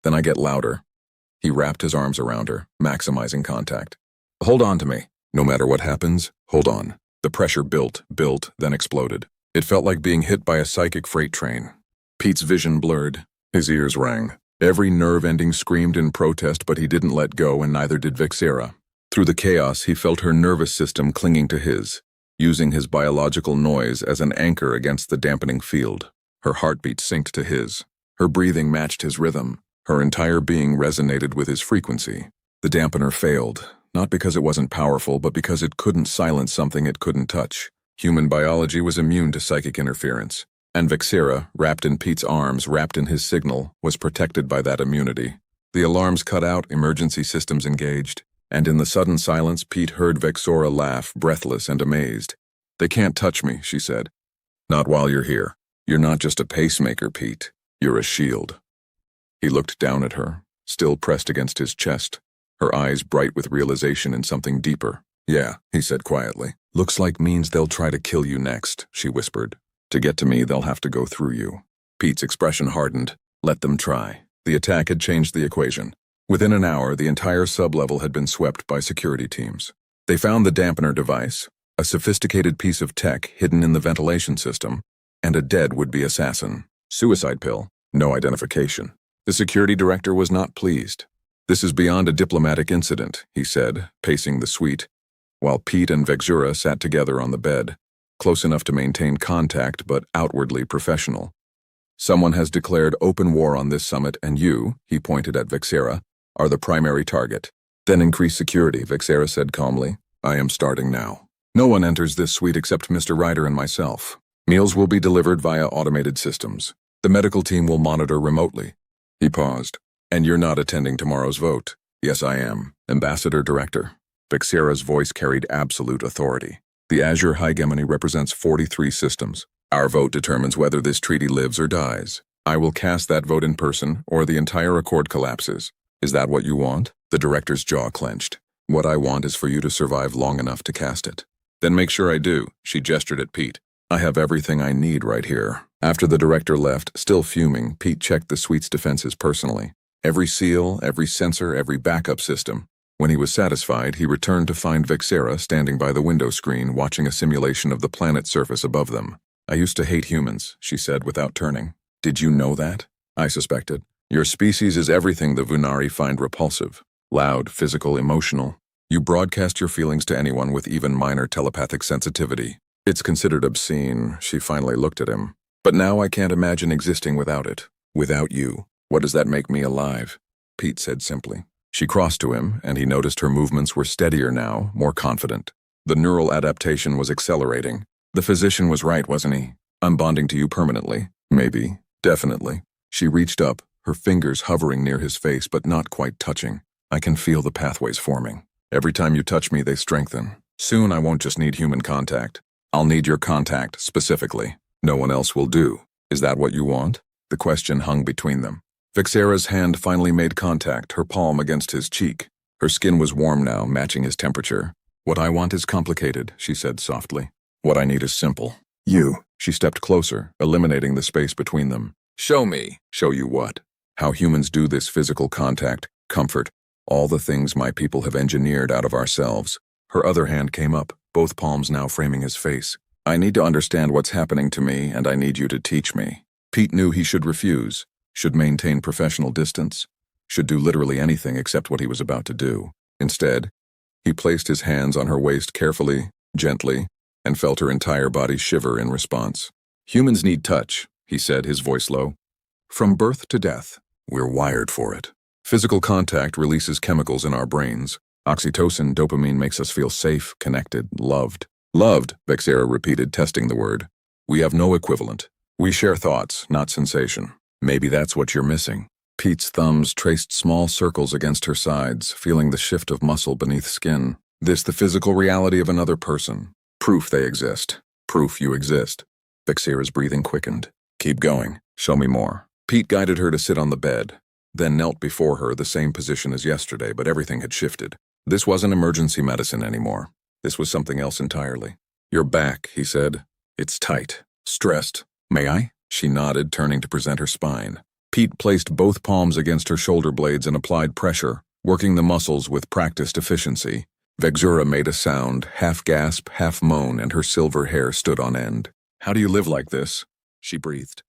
then I get louder." He wrapped his arms around her, maximizing contact. "Hold on to me. No matter what happens, hold on." The pressure built, then exploded. It felt like being hit by a psychic freight train. Pete's vision blurred. His ears rang. Every nerve ending screamed in protest, but he didn't let go, and neither did Vexera. Through the chaos, he felt her nervous system clinging to his, using his biological noise as an anchor against the dampening field. Her heartbeat synced to his. Her breathing matched his rhythm. Her entire being resonated with his frequency. The dampener failed, not because it wasn't powerful, but because it couldn't silence something it couldn't touch. Human biology was immune to psychic interference, and Vexera, wrapped in Pete's arms, wrapped in his signal, was protected by that immunity. The alarms cut out, emergency systems engaged, and in the sudden silence, Pete heard Vexera laugh, breathless and amazed. "They can't touch me," she said. "Not while you're here. You're not just a pacemaker, Pete. You're a shield." He looked down at her, still pressed against his chest, her eyes bright with realization in something deeper. "Yeah," he said quietly. "Looks like means they'll try to kill you next," she whispered. "To get to me, they'll have to go through you." Pete's expression hardened. Let them try. The attack had changed the equation. Within an hour, the entire sublevel had been swept by security teams. They found the dampener device, a sophisticated piece of tech hidden in the ventilation system, and a dead would-be assassin. Suicide pill, no identification. The security director was not pleased. "This is beyond a diplomatic incident," he said, pacing the suite, while Pete and Vexera sat together on the bed, close enough to maintain contact but outwardly professional. "Someone has declared open war on this summit, and you," he pointed at Vexera, "are the primary target." "Then increase security," Vexera said calmly. "I am starting now. No one enters this suite except Mr. Ryder and myself. Meals will be delivered via automated systems. The medical team will monitor remotely." He paused. "And you're not attending tomorrow's vote?" "Yes, I am. Ambassador Director." Vexera's voice carried absolute authority. "The Azure Hegemony represents 43 systems. Our vote determines whether this treaty lives or dies. I will cast that vote in person, or the entire accord collapses. Is that what you want?" The director's jaw clenched. "What I want is for you to survive long enough to cast it." "Then make sure I do," she gestured at Pete. "I have everything I need right here." After the director left, still fuming, Pete checked the suite's defenses personally. Every seal, every sensor, every backup system. When he was satisfied, he returned to find Vexera standing by the window screen, watching a simulation of the planet's surface above them. "I used to hate humans," she said without turning. "Did you know that?" "I suspected. Your species is everything the Vunari find repulsive. Loud, physical, emotional. You broadcast your feelings to anyone with even minor telepathic sensitivity. It's considered obscene." She finally looked at him. "But now I can't imagine existing without it. Without you. What does that make me alive?" Pete said simply. She crossed to him, and he noticed her movements were steadier now, more confident. The neural adaptation was accelerating. The physician was right, wasn't he? "I'm bonding to you permanently." "Maybe. Definitely." She reached up, her fingers hovering near his face but not quite touching. "I can feel the pathways forming. Every time you touch me, they strengthen. Soon I won't just need human contact. I'll need your contact, specifically. No one else will do. Is that what you want?" The question hung between them. Vexera's hand finally made contact, her palm against his cheek. Her skin was warm now, matching his temperature. "What I want is complicated," she said softly. "What I need is simple. You." She stepped closer, eliminating the space between them. "Show me." "Show you what?" "How humans do this physical contact, comfort, all the things my people have engineered out of ourselves." Her other hand came up, both palms now framing his face. "I need to understand what's happening to me, and I need you to teach me." Pete knew he should refuse, should maintain professional distance, should do literally anything except what he was about to do. Instead, he placed his hands on her waist carefully, gently, and felt her entire body shiver in response. "Humans need touch," he said, his voice low. "From birth to death, we're wired for it. Physical contact releases chemicals in our brains. Oxytocin, dopamine makes us feel safe, connected, loved." "Loved," Vexera repeated, testing the word. "We have no equivalent. We share thoughts, not sensation. Maybe that's what you're missing. Pete's thumbs traced small circles against her sides, feeling the shift of muscle beneath skin. This the physical reality of another person. Proof they exist. Proof you exist. Vexira's breathing quickened. Keep going. Show me more. Pete guided her to sit on the bed, then knelt before her, the same position as yesterday, but everything had shifted. This wasn't emergency medicine anymore. This was something else entirely. Your back, he said. It's tight. Stressed. May I? She nodded, turning to present her spine. Pete placed both palms against her shoulder blades and applied pressure, working the muscles with practiced efficiency. Vexira made a sound, half gasp, half moan, and her silver hair stood on end. How do you live like this? She breathed.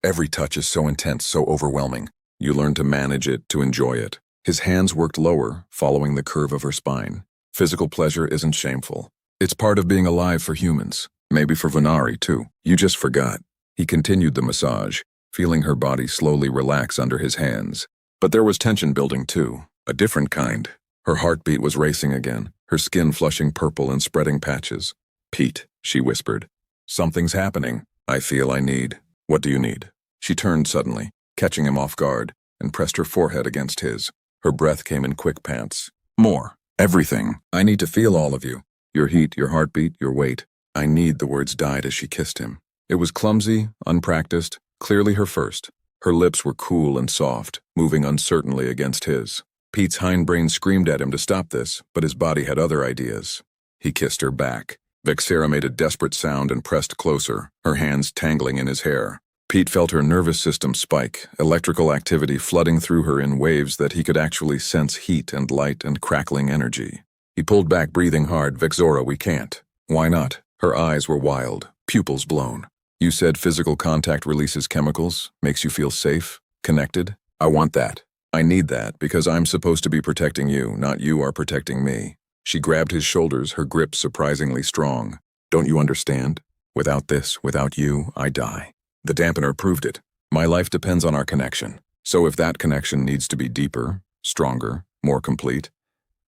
Every touch is so intense, so overwhelming. You learn to manage it, to enjoy it. His hands worked lower, following the curve of her spine. Physical pleasure isn't shameful. It's part of being alive for humans. Maybe for Venari, too. You just forgot. He continued the massage, feeling her body slowly relax under his hands. But there was tension building, too. A different kind. Her heartbeat was racing again, her skin flushing purple in spreading patches. Pete, she whispered. Something's happening. I feel I need. What do you need? She turned suddenly, catching him off guard, and pressed her forehead against his. Her breath came in quick pants. More. Everything. I need to feel all of you. Your heat, your heartbeat, your weight. I need, the words died as she kissed him. It was clumsy, unpracticed, clearly her first. Her lips were cool and soft, moving uncertainly against his. Pete's hindbrain screamed at him to stop this, but his body had other ideas. He kissed her back. Vexira made a desperate sound and pressed closer, her hands tangling in his hair. Pete felt her nervous system spike, electrical activity flooding through her in waves that he could actually sense heat and light and crackling energy. He pulled back, breathing hard. Vexira, we can't. Why not? Her eyes were wild, pupils blown. You said physical contact releases chemicals, makes you feel safe, connected. I want that. I need that because I'm supposed to be protecting you, not you are protecting me. She grabbed his shoulders, her grip surprisingly strong. Don't you understand? Without this, without you, I die. The dampener proved it. My life depends on our connection. So if that connection needs to be deeper, stronger, more complete,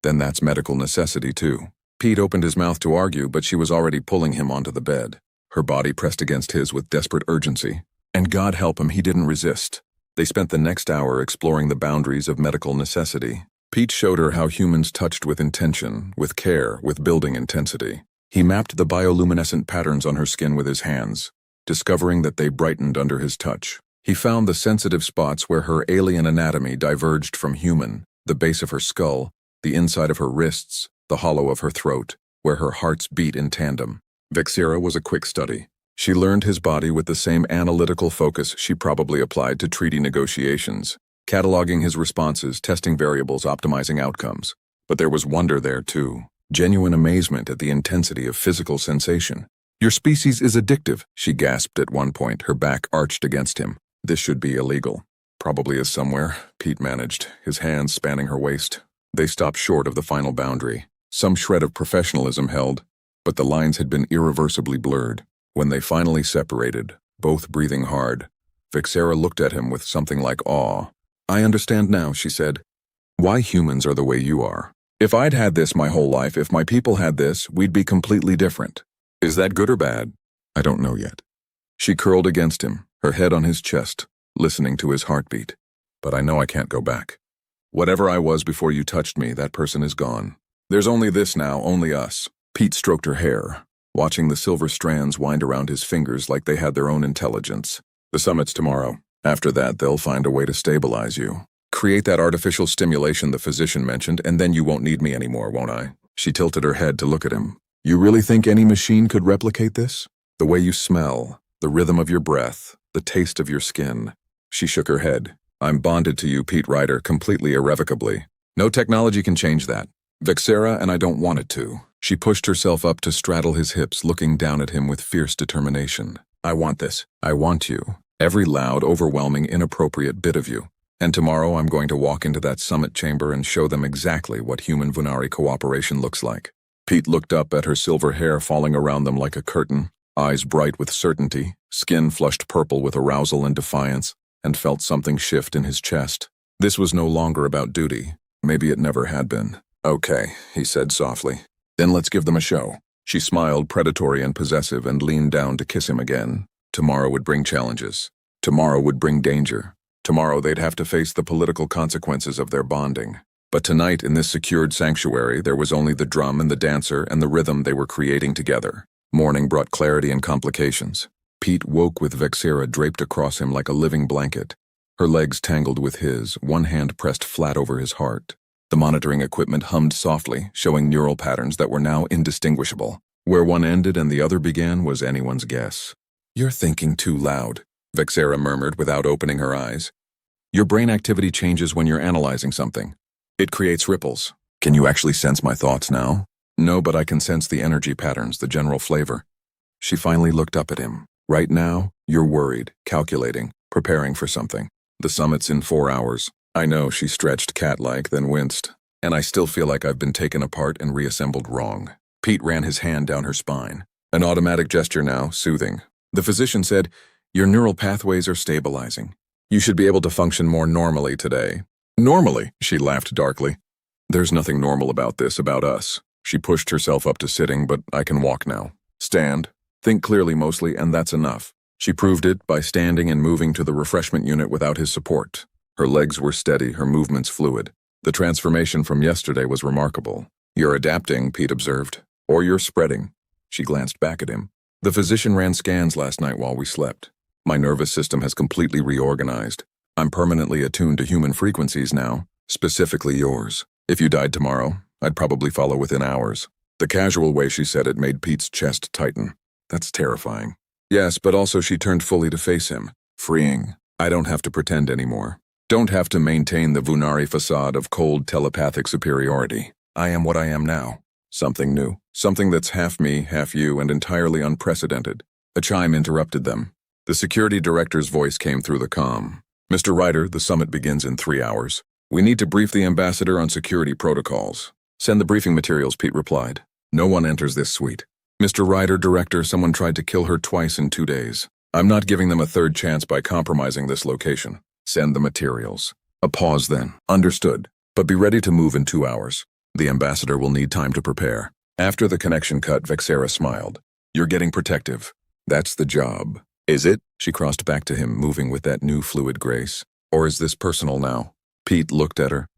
then that's medical necessity too. Pete opened his mouth to argue, but she was already pulling him onto the bed. Her body pressed against his with desperate urgency. And God help him, he didn't resist. They spent the next hour exploring the boundaries of medical necessity. Pete showed her how humans touched with intention, with care, with building intensity. He mapped the bioluminescent patterns on her skin with his hands, discovering that they brightened under his touch. He found the sensitive spots where her alien anatomy diverged from human, the base of her skull, the inside of her wrists, the hollow of her throat, where her hearts beat in tandem. Vexira was a quick study. She learned his body with the same analytical focus she probably applied to treaty negotiations, cataloging his responses, testing variables, optimizing outcomes. But there was wonder there too, genuine amazement at the intensity of physical sensation. Your species is addictive, she gasped at one point, her back arched against him. This should be illegal. Probably is somewhere, Pete managed, his hands spanning her waist. They stopped short of the final boundary. Some shred of professionalism held, but the lines had been irreversibly blurred. When they finally separated, both breathing hard, Vexira looked at him with something like awe. I understand now, she said. Why humans are the way you are. If I'd had this my whole life, if my people had this, we'd be completely different. Is that good or bad? I don't know yet. She curled against him, her head on his chest, listening to his heartbeat. But I know I can't go back. Whatever I was before you touched me, that person is gone. There's only this now, only us. Pete stroked her hair, watching the silver strands wind around his fingers like they had their own intelligence. The summit's tomorrow. After that, they'll find a way to stabilize you. Create that artificial stimulation the physician mentioned, and then you won't need me anymore, won't I? She tilted her head to look at him. You really think any machine could replicate this? The way you smell, the rhythm of your breath, the taste of your skin. She shook her head. I'm bonded to you, Pete Ryder, completely irrevocably. No technology can change that. Vexira, and I don't want it to. She pushed herself up to straddle his hips, looking down at him with fierce determination. I want this. I want you. Every loud, overwhelming, inappropriate bit of you. And tomorrow I'm going to walk into that summit chamber and show them exactly what human Venari cooperation looks like. Pete looked up at her silver hair falling around them like a curtain, eyes bright with certainty, skin flushed purple with arousal and defiance, and felt something shift in his chest. This was no longer about duty. Maybe it never had been. Okay, he said softly. Then let's give them a show. She smiled, predatory and possessive, and leaned down to kiss him again. Tomorrow would bring challenges. Tomorrow would bring danger. Tomorrow they'd have to face the political consequences of their bonding. But tonight, in this secured sanctuary, there was only the drum and the dancer and the rhythm they were creating together. Morning brought clarity and complications. Pete woke with Vexera draped across him like a living blanket. Her legs tangled with his, one hand pressed flat over his heart. The monitoring equipment hummed softly, showing neural patterns that were now indistinguishable. Where one ended and the other began was anyone's guess. "You're thinking too loud," Vexera murmured without opening her eyes. "Your brain activity changes when you're analyzing something. It creates ripples. Can you actually sense my thoughts now?" "No, but I can sense the energy patterns, the general flavor." She finally looked up at him. "Right now, you're worried, calculating, preparing for something. The summit's in 4 hours. I know," she stretched cat-like, then winced. "And I still feel like I've been taken apart and reassembled wrong." Pete ran his hand down her spine. An automatic gesture now, soothing. The physician said, "Your neural pathways are stabilizing. You should be able to function more normally today." "Normally?" She laughed darkly. "There's nothing normal about this, about us." She pushed herself up to sitting, "But I can walk now. Stand. Think clearly mostly, and that's enough." She proved it by standing and moving to the refreshment unit without his support. Her legs were steady, her movements fluid. The transformation from yesterday was remarkable. "You're adapting," Pete observed. "Or you're spreading." She glanced back at him. "The physician ran scans last night while we slept. My nervous system has completely reorganized. I'm permanently attuned to human frequencies now, specifically yours. If you died tomorrow, I'd probably follow within hours." The casual way she said it made Pete's chest tighten. That's terrifying. Yes, but also she turned fully to face him. Freeing. I don't have to pretend anymore. Don't have to maintain the Vunari facade of cold telepathic superiority. I am what I am now. Something new. Something that's half me, half you, and entirely unprecedented. A chime interrupted them. The security director's voice came through the comm. "Mr. Ryder, the summit begins in 3 hours. We need to brief the ambassador on security protocols." "Send the briefing materials," Pete replied. "No one enters this suite." "Mr. Ryder, director, someone tried to kill her twice in 2 days. I'm not giving them a third chance by compromising this location. Send the materials." A pause then. "Understood. But be ready to move in 2 hours. The ambassador will need time to prepare." After the connection cut, Vexera smiled. "You're getting protective. That's the job." "Is it?" She crossed back to him, moving with that new fluid grace. "Or is this personal now?" Pete looked at her.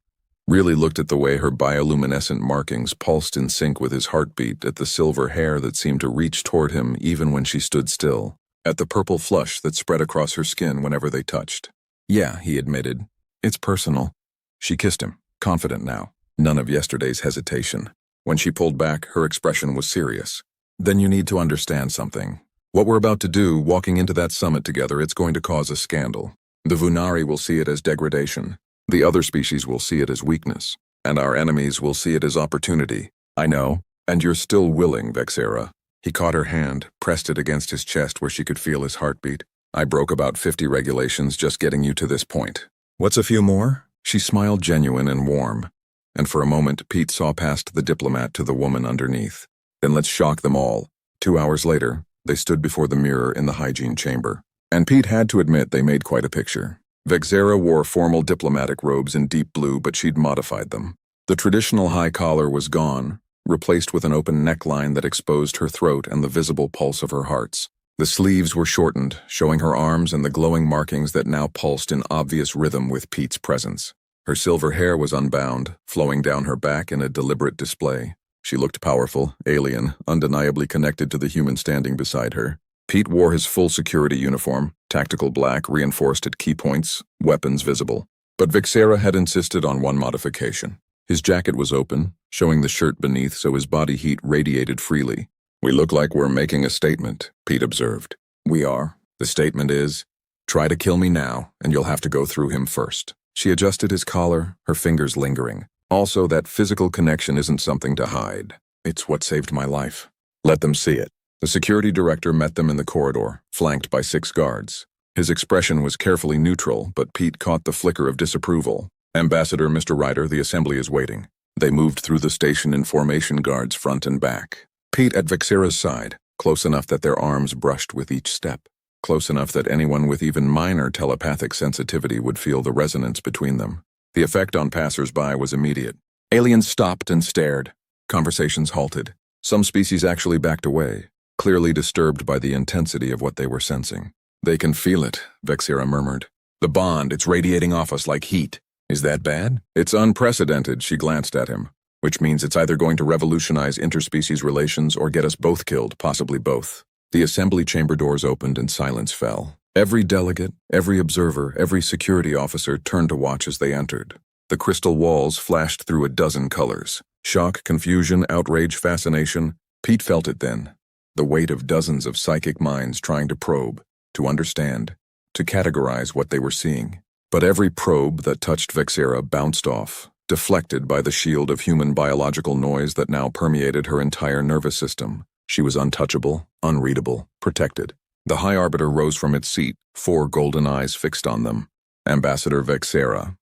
Really looked at the way her bioluminescent markings pulsed in sync with his heartbeat, at the silver hair that seemed to reach toward him even when she stood still, at the purple flush that spread across her skin whenever they touched. "Yeah," he admitted. "It's personal." She kissed him, confident now. None of yesterday's hesitation. When she pulled back, her expression was serious. "Then you need to understand something. What we're about to do, walking into that summit together, it's going to cause a scandal. The Vunari will see it as degradation. The other species will see it as weakness. And our enemies will see it as opportunity. I know. And you're still willing, Vexera." He caught her hand, pressed it against his chest where she could feel his heartbeat. "I broke about 50 regulations just getting you to this point. What's a few more?" She smiled genuine and warm. And for a moment, Pete saw past the diplomat to the woman underneath. "Then let's shock them all." 2 hours later, they stood before the mirror in the hygiene chamber. And Pete had to admit they made quite a picture. Vexera wore formal diplomatic robes in deep blue, but she'd modified them. The traditional high collar was gone, replaced with an open neckline that exposed her throat and the visible pulse of her hearts. The sleeves were shortened, showing her arms and the glowing markings that now pulsed in obvious rhythm with Pete's presence. Her silver hair was unbound, flowing down her back in a deliberate display. She looked powerful, alien, undeniably connected to the human standing beside her. Pete wore his full security uniform, tactical black, reinforced at key points, weapons visible. But Vexera had insisted on one modification. His jacket was open, showing the shirt beneath so his body heat radiated freely. "We look like we're making a statement," Pete observed. "We are. The statement is, try to kill me now, and you'll have to go through him first." She adjusted his collar, her fingers lingering. "Also, that physical connection isn't something to hide. It's what saved my life. Let them see it." The security director met them in the corridor, flanked by 6 guards. His expression was carefully neutral, but Pete caught the flicker of disapproval. "Ambassador, Mr. Ryder, the assembly is waiting." They moved through the station in formation, guards front and back. Pete at Vexera's side, close enough that their arms brushed with each step. Close enough that anyone with even minor telepathic sensitivity would feel the resonance between them. The effect on passers-by was immediate. Aliens stopped and stared. Conversations halted. Some species actually backed away. clearly disturbed by the intensity of what they were sensing. "They can feel it," Vexera murmured. "The bond, it's radiating off us like heat. Is that bad?" "It's unprecedented," she glanced at him, "which means it's either going to revolutionize interspecies relations or get us both killed, possibly both." The assembly chamber doors opened and silence fell. Every delegate, every observer, every security officer turned to watch as they entered. The crystal walls flashed through a dozen colors. Shock, confusion, outrage, fascination. Pete felt it then. The weight of dozens of psychic minds trying to probe, to understand, to categorize what they were seeing. But every probe that touched Vexera bounced off, deflected by the shield of human biological noise that now permeated her entire nervous system. She was untouchable, unreadable, protected. The High Arbiter rose from its seat, 4 golden eyes fixed on them. "Ambassador Vexera,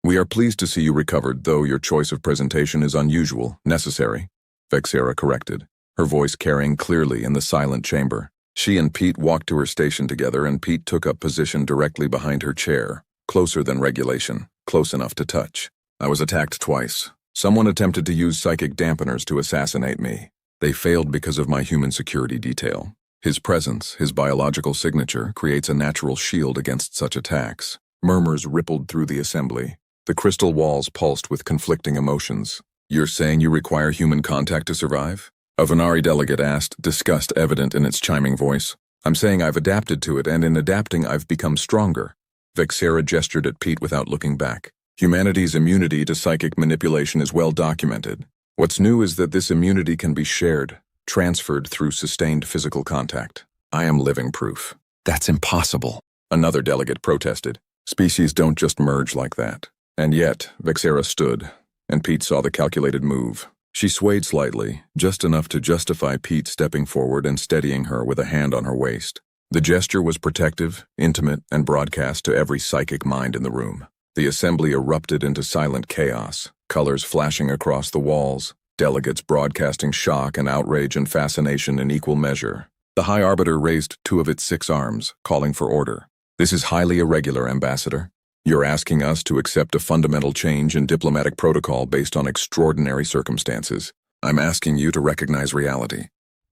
we are pleased to see you recovered, though your choice of presentation is unusual, necessary," Vexera corrected, her voice carrying clearly in the silent chamber. She and Pete walked to her station together, and Pete took up position directly behind her chair, closer than regulation, close enough to touch. "I was attacked twice. Someone attempted to use psychic dampeners to assassinate me. They failed because of my human security detail. His presence, his biological signature, creates a natural shield against such attacks." Murmurs rippled through the assembly. The crystal walls pulsed with conflicting emotions. "You're saying you require human contact to survive?" A Venari delegate asked, disgust evident in its chiming voice. "I'm saying I've adapted to it, and in adapting I've become stronger." Vexera gestured at Pete without looking back. "Humanity's immunity to psychic manipulation is well documented. What's new is that this immunity can be shared, transferred through sustained physical contact. I am living proof." "That's impossible," another delegate protested. "Species don't just merge like that." And yet, Vexera stood, and Pete saw the calculated move. She swayed slightly, just enough to justify Pete stepping forward and steadying her with a hand on her waist. The gesture was protective, intimate, and broadcast to every psychic mind in the room. The assembly erupted into silent chaos, colors flashing across the walls, delegates broadcasting shock and outrage and fascination in equal measure. The High Arbiter raised 2 of its 6 arms, calling for order. "This is highly irregular, Ambassador. You're asking us to accept a fundamental change in diplomatic protocol based on extraordinary circumstances. I'm asking you to recognize reality."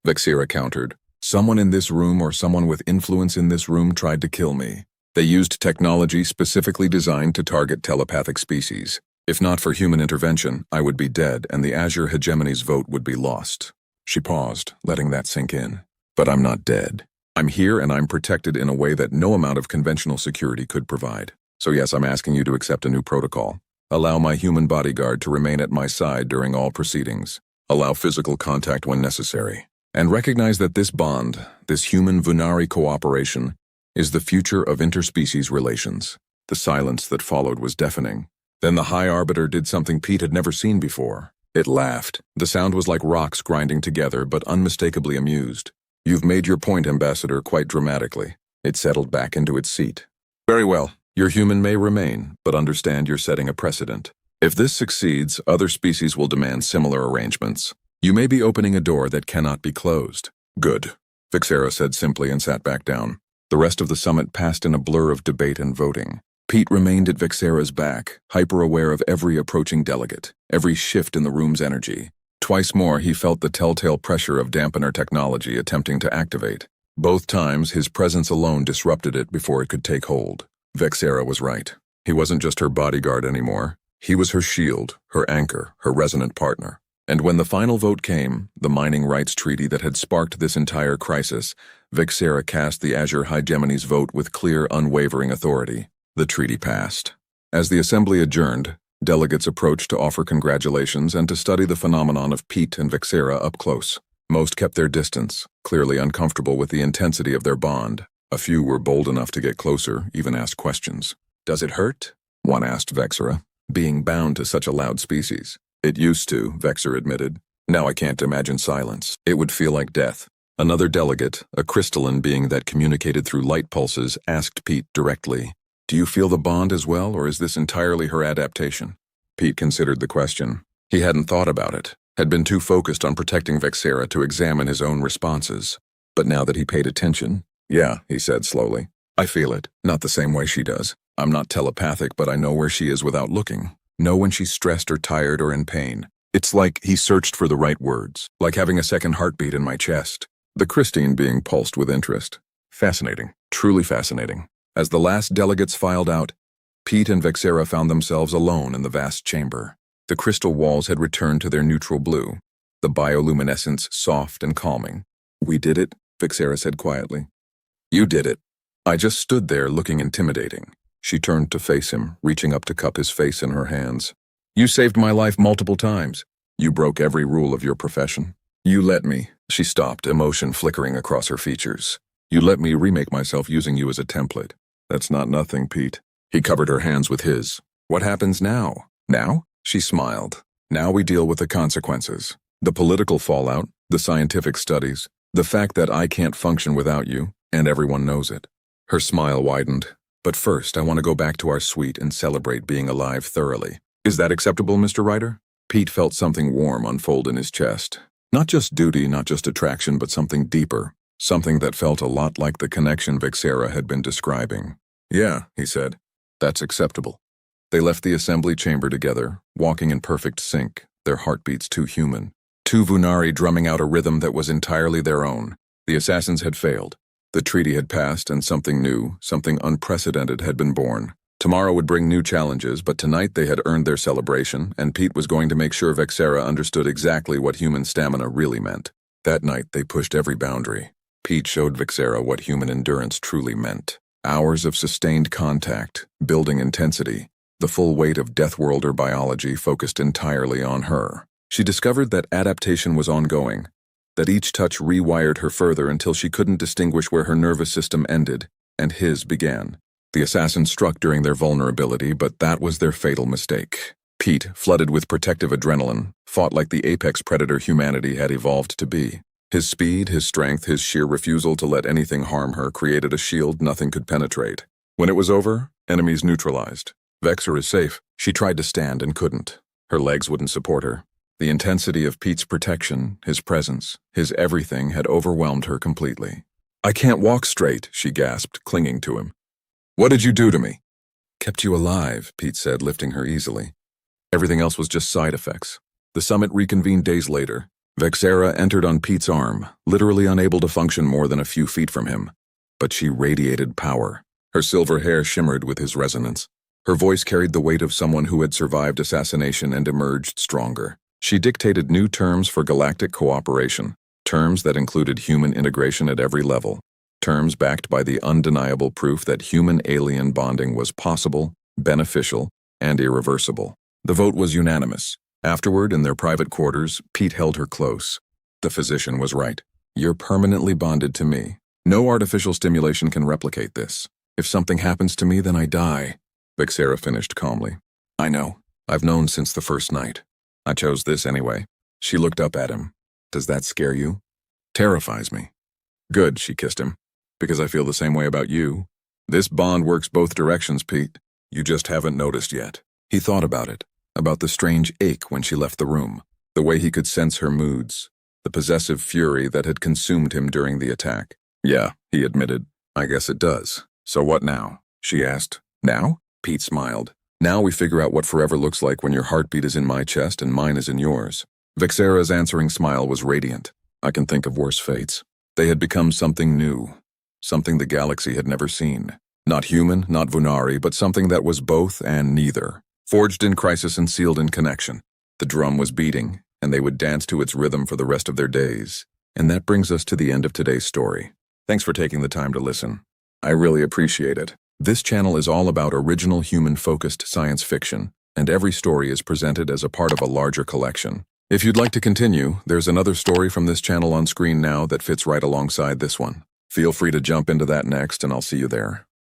Vexera countered. "Someone in this room or someone with influence in this room tried to kill me. They used technology specifically designed to target telepathic species. If not for human intervention, I would be dead and the Azure Hegemony's vote would be lost." She paused, letting that sink in. "But I'm not dead. I'm here and I'm protected in a way that no amount of conventional security could provide. So yes, I'm asking you to accept a new protocol. Allow my human bodyguard to remain at my side during all proceedings. Allow physical contact when necessary. And recognize that this bond, this human-Venari cooperation, is the future of interspecies relations." The silence that followed was deafening. Then the High Arbiter did something Pete had never seen before. It laughed. The sound was like rocks grinding together, but unmistakably amused. "You've made your point, Ambassador, quite dramatically." It settled back into its seat. "Very well. Your human may remain, but understand you're setting a precedent. If this succeeds, other species will demand similar arrangements. You may be opening a door that cannot be closed." "Good," Vexera said simply and sat back down. The rest of the summit passed in a blur of debate and voting. Pete remained at Vexera's back, hyper-aware of every approaching delegate, every shift in the room's energy. Twice more he felt the telltale pressure of dampener technology attempting to activate. Both times his presence alone disrupted it before it could take hold. Vexera was right. He wasn't just her bodyguard anymore. He was her shield, her anchor, her resonant partner. And when the final vote came, the mining rights treaty that had sparked this entire crisis, Vexera cast the Azure Hegemony's vote with clear, unwavering authority. The treaty passed. As the assembly adjourned, delegates approached to offer congratulations and to study the phenomenon of Pete and Vexera up close. Most kept their distance, clearly uncomfortable with the intensity of their bond. A few were bold enough to get closer, even ask questions. "Does it hurt?" one asked Vexera, "being bound to such a loud species." "It used to," Vexera admitted. "Now I can't imagine silence. It would feel like death." Another delegate, a crystalline being that communicated through light pulses, asked Pete directly, "Do you feel the bond as well, or is this entirely her adaptation?" Pete considered the question. He hadn't thought about it, had been too focused on protecting Vexera to examine his own responses. But now that he paid attention, "Yeah," he said slowly. "I feel it, not the same way she does. I'm not telepathic, but I know where she is without looking. Know when she's stressed or tired or in pain. It's like," he searched for the right words, "like having a second heartbeat in my chest." the Christine being pulsed with interest. Fascinating, truly fascinating. As the last delegates filed out, Pete and Vexera found themselves alone in the vast chamber. The crystal walls had returned to their neutral blue, the bioluminescence soft and calming. "We did it," Vexera said quietly. "You did it." I just stood there looking intimidating. She turned to face him, reaching up to cup his face in her hands. "You saved my life multiple times. You broke every rule of your profession. You let me." She stopped, emotion flickering across her features. "You let me remake myself using you as a template." "That's not nothing, Pete." He covered her hands with his. "What happens now?" "Now?" She smiled. "Now we deal with the consequences. The political fallout, the scientific studies, the fact that I can't function without you, and everyone knows it." Her smile widened. "But first, I want to go back to our suite and celebrate being alive thoroughly. Is that acceptable, Mr. Ryder?" Pete felt something warm unfold in his chest. Not just duty, not just attraction, but something deeper. Something that felt a lot like the connection Vexera had been describing. "Yeah," he said. "That's acceptable." They left the assembly chamber together, walking in perfect sync, their heartbeats too human. Two Vunari drumming out a rhythm that was entirely their own. The assassins had failed. The treaty had passed, and something new, something unprecedented had been born. Tomorrow would bring new challenges, but tonight they had earned their celebration, and Pete was going to make sure Vexera understood exactly what human stamina really meant. That night they pushed every boundary. Pete showed Vexera what human endurance truly meant. Hours of sustained contact, building intensity, the full weight of Deathworlder biology focused entirely on her. She discovered that adaptation was ongoing, that each touch rewired her further until she couldn't distinguish where her nervous system ended and his began. The assassins struck during their vulnerability, but that was their fatal mistake. Pete, flooded with protective adrenaline, fought like the apex predator humanity had evolved to be. His speed, his strength, his sheer refusal to let anything harm her created a shield nothing could penetrate. When it was over, enemies neutralized. Vexer is safe. She tried to stand and couldn't. Her legs wouldn't support her. The intensity of Pete's protection, his presence, his everything had overwhelmed her completely. "I can't walk straight," she gasped, clinging to him. "What did you do to me?" "Kept you alive," Pete said, lifting her easily. Everything else was just side effects. The summit reconvened days later. Vexera entered on Pete's arm, literally unable to function more than a few feet from him. But she radiated power. Her silver hair shimmered with his resonance. Her voice carried the weight of someone who had survived assassination and emerged stronger. She dictated new terms for galactic cooperation, terms that included human integration at every level, terms backed by the undeniable proof that human-alien bonding was possible, beneficial, and irreversible. The vote was unanimous. Afterward, in their private quarters, Pete held her close. The physician was right. "You're permanently bonded to me. No artificial stimulation can replicate this. If something happens to me, then I die." Vexera finished calmly. "I know. I've known since the first night. I chose this anyway." She looked up at him. "Does that scare you?" "Terrifies me." "Good," she kissed him. "Because I feel the same way about you. This bond works both directions, Pete. You just haven't noticed yet." He thought about it, about the strange ache when she left the room, the way he could sense her moods, the possessive fury that had consumed him during the attack. "Yeah," he admitted. "I guess it does. So what now?" she asked. "Now?" Pete smiled. "Now we figure out what forever looks like when your heartbeat is in my chest and mine is in yours." Vexera's answering smile was radiant. "I can think of worse fates." They had become something new, something the galaxy had never seen. Not human, not Vunari, but something that was both and neither. Forged in crisis and sealed in connection. The drum was beating, and they would dance to its rhythm for the rest of their days. And that brings us to the end of today's story. Thanks for taking the time to listen. I really appreciate it. This channel is all about original human-focused science fiction, and every story is presented as a part of a larger collection. If you'd like to continue, there's another story from this channel on screen now that fits right alongside this one. Feel free to jump into that next, and I'll see you there.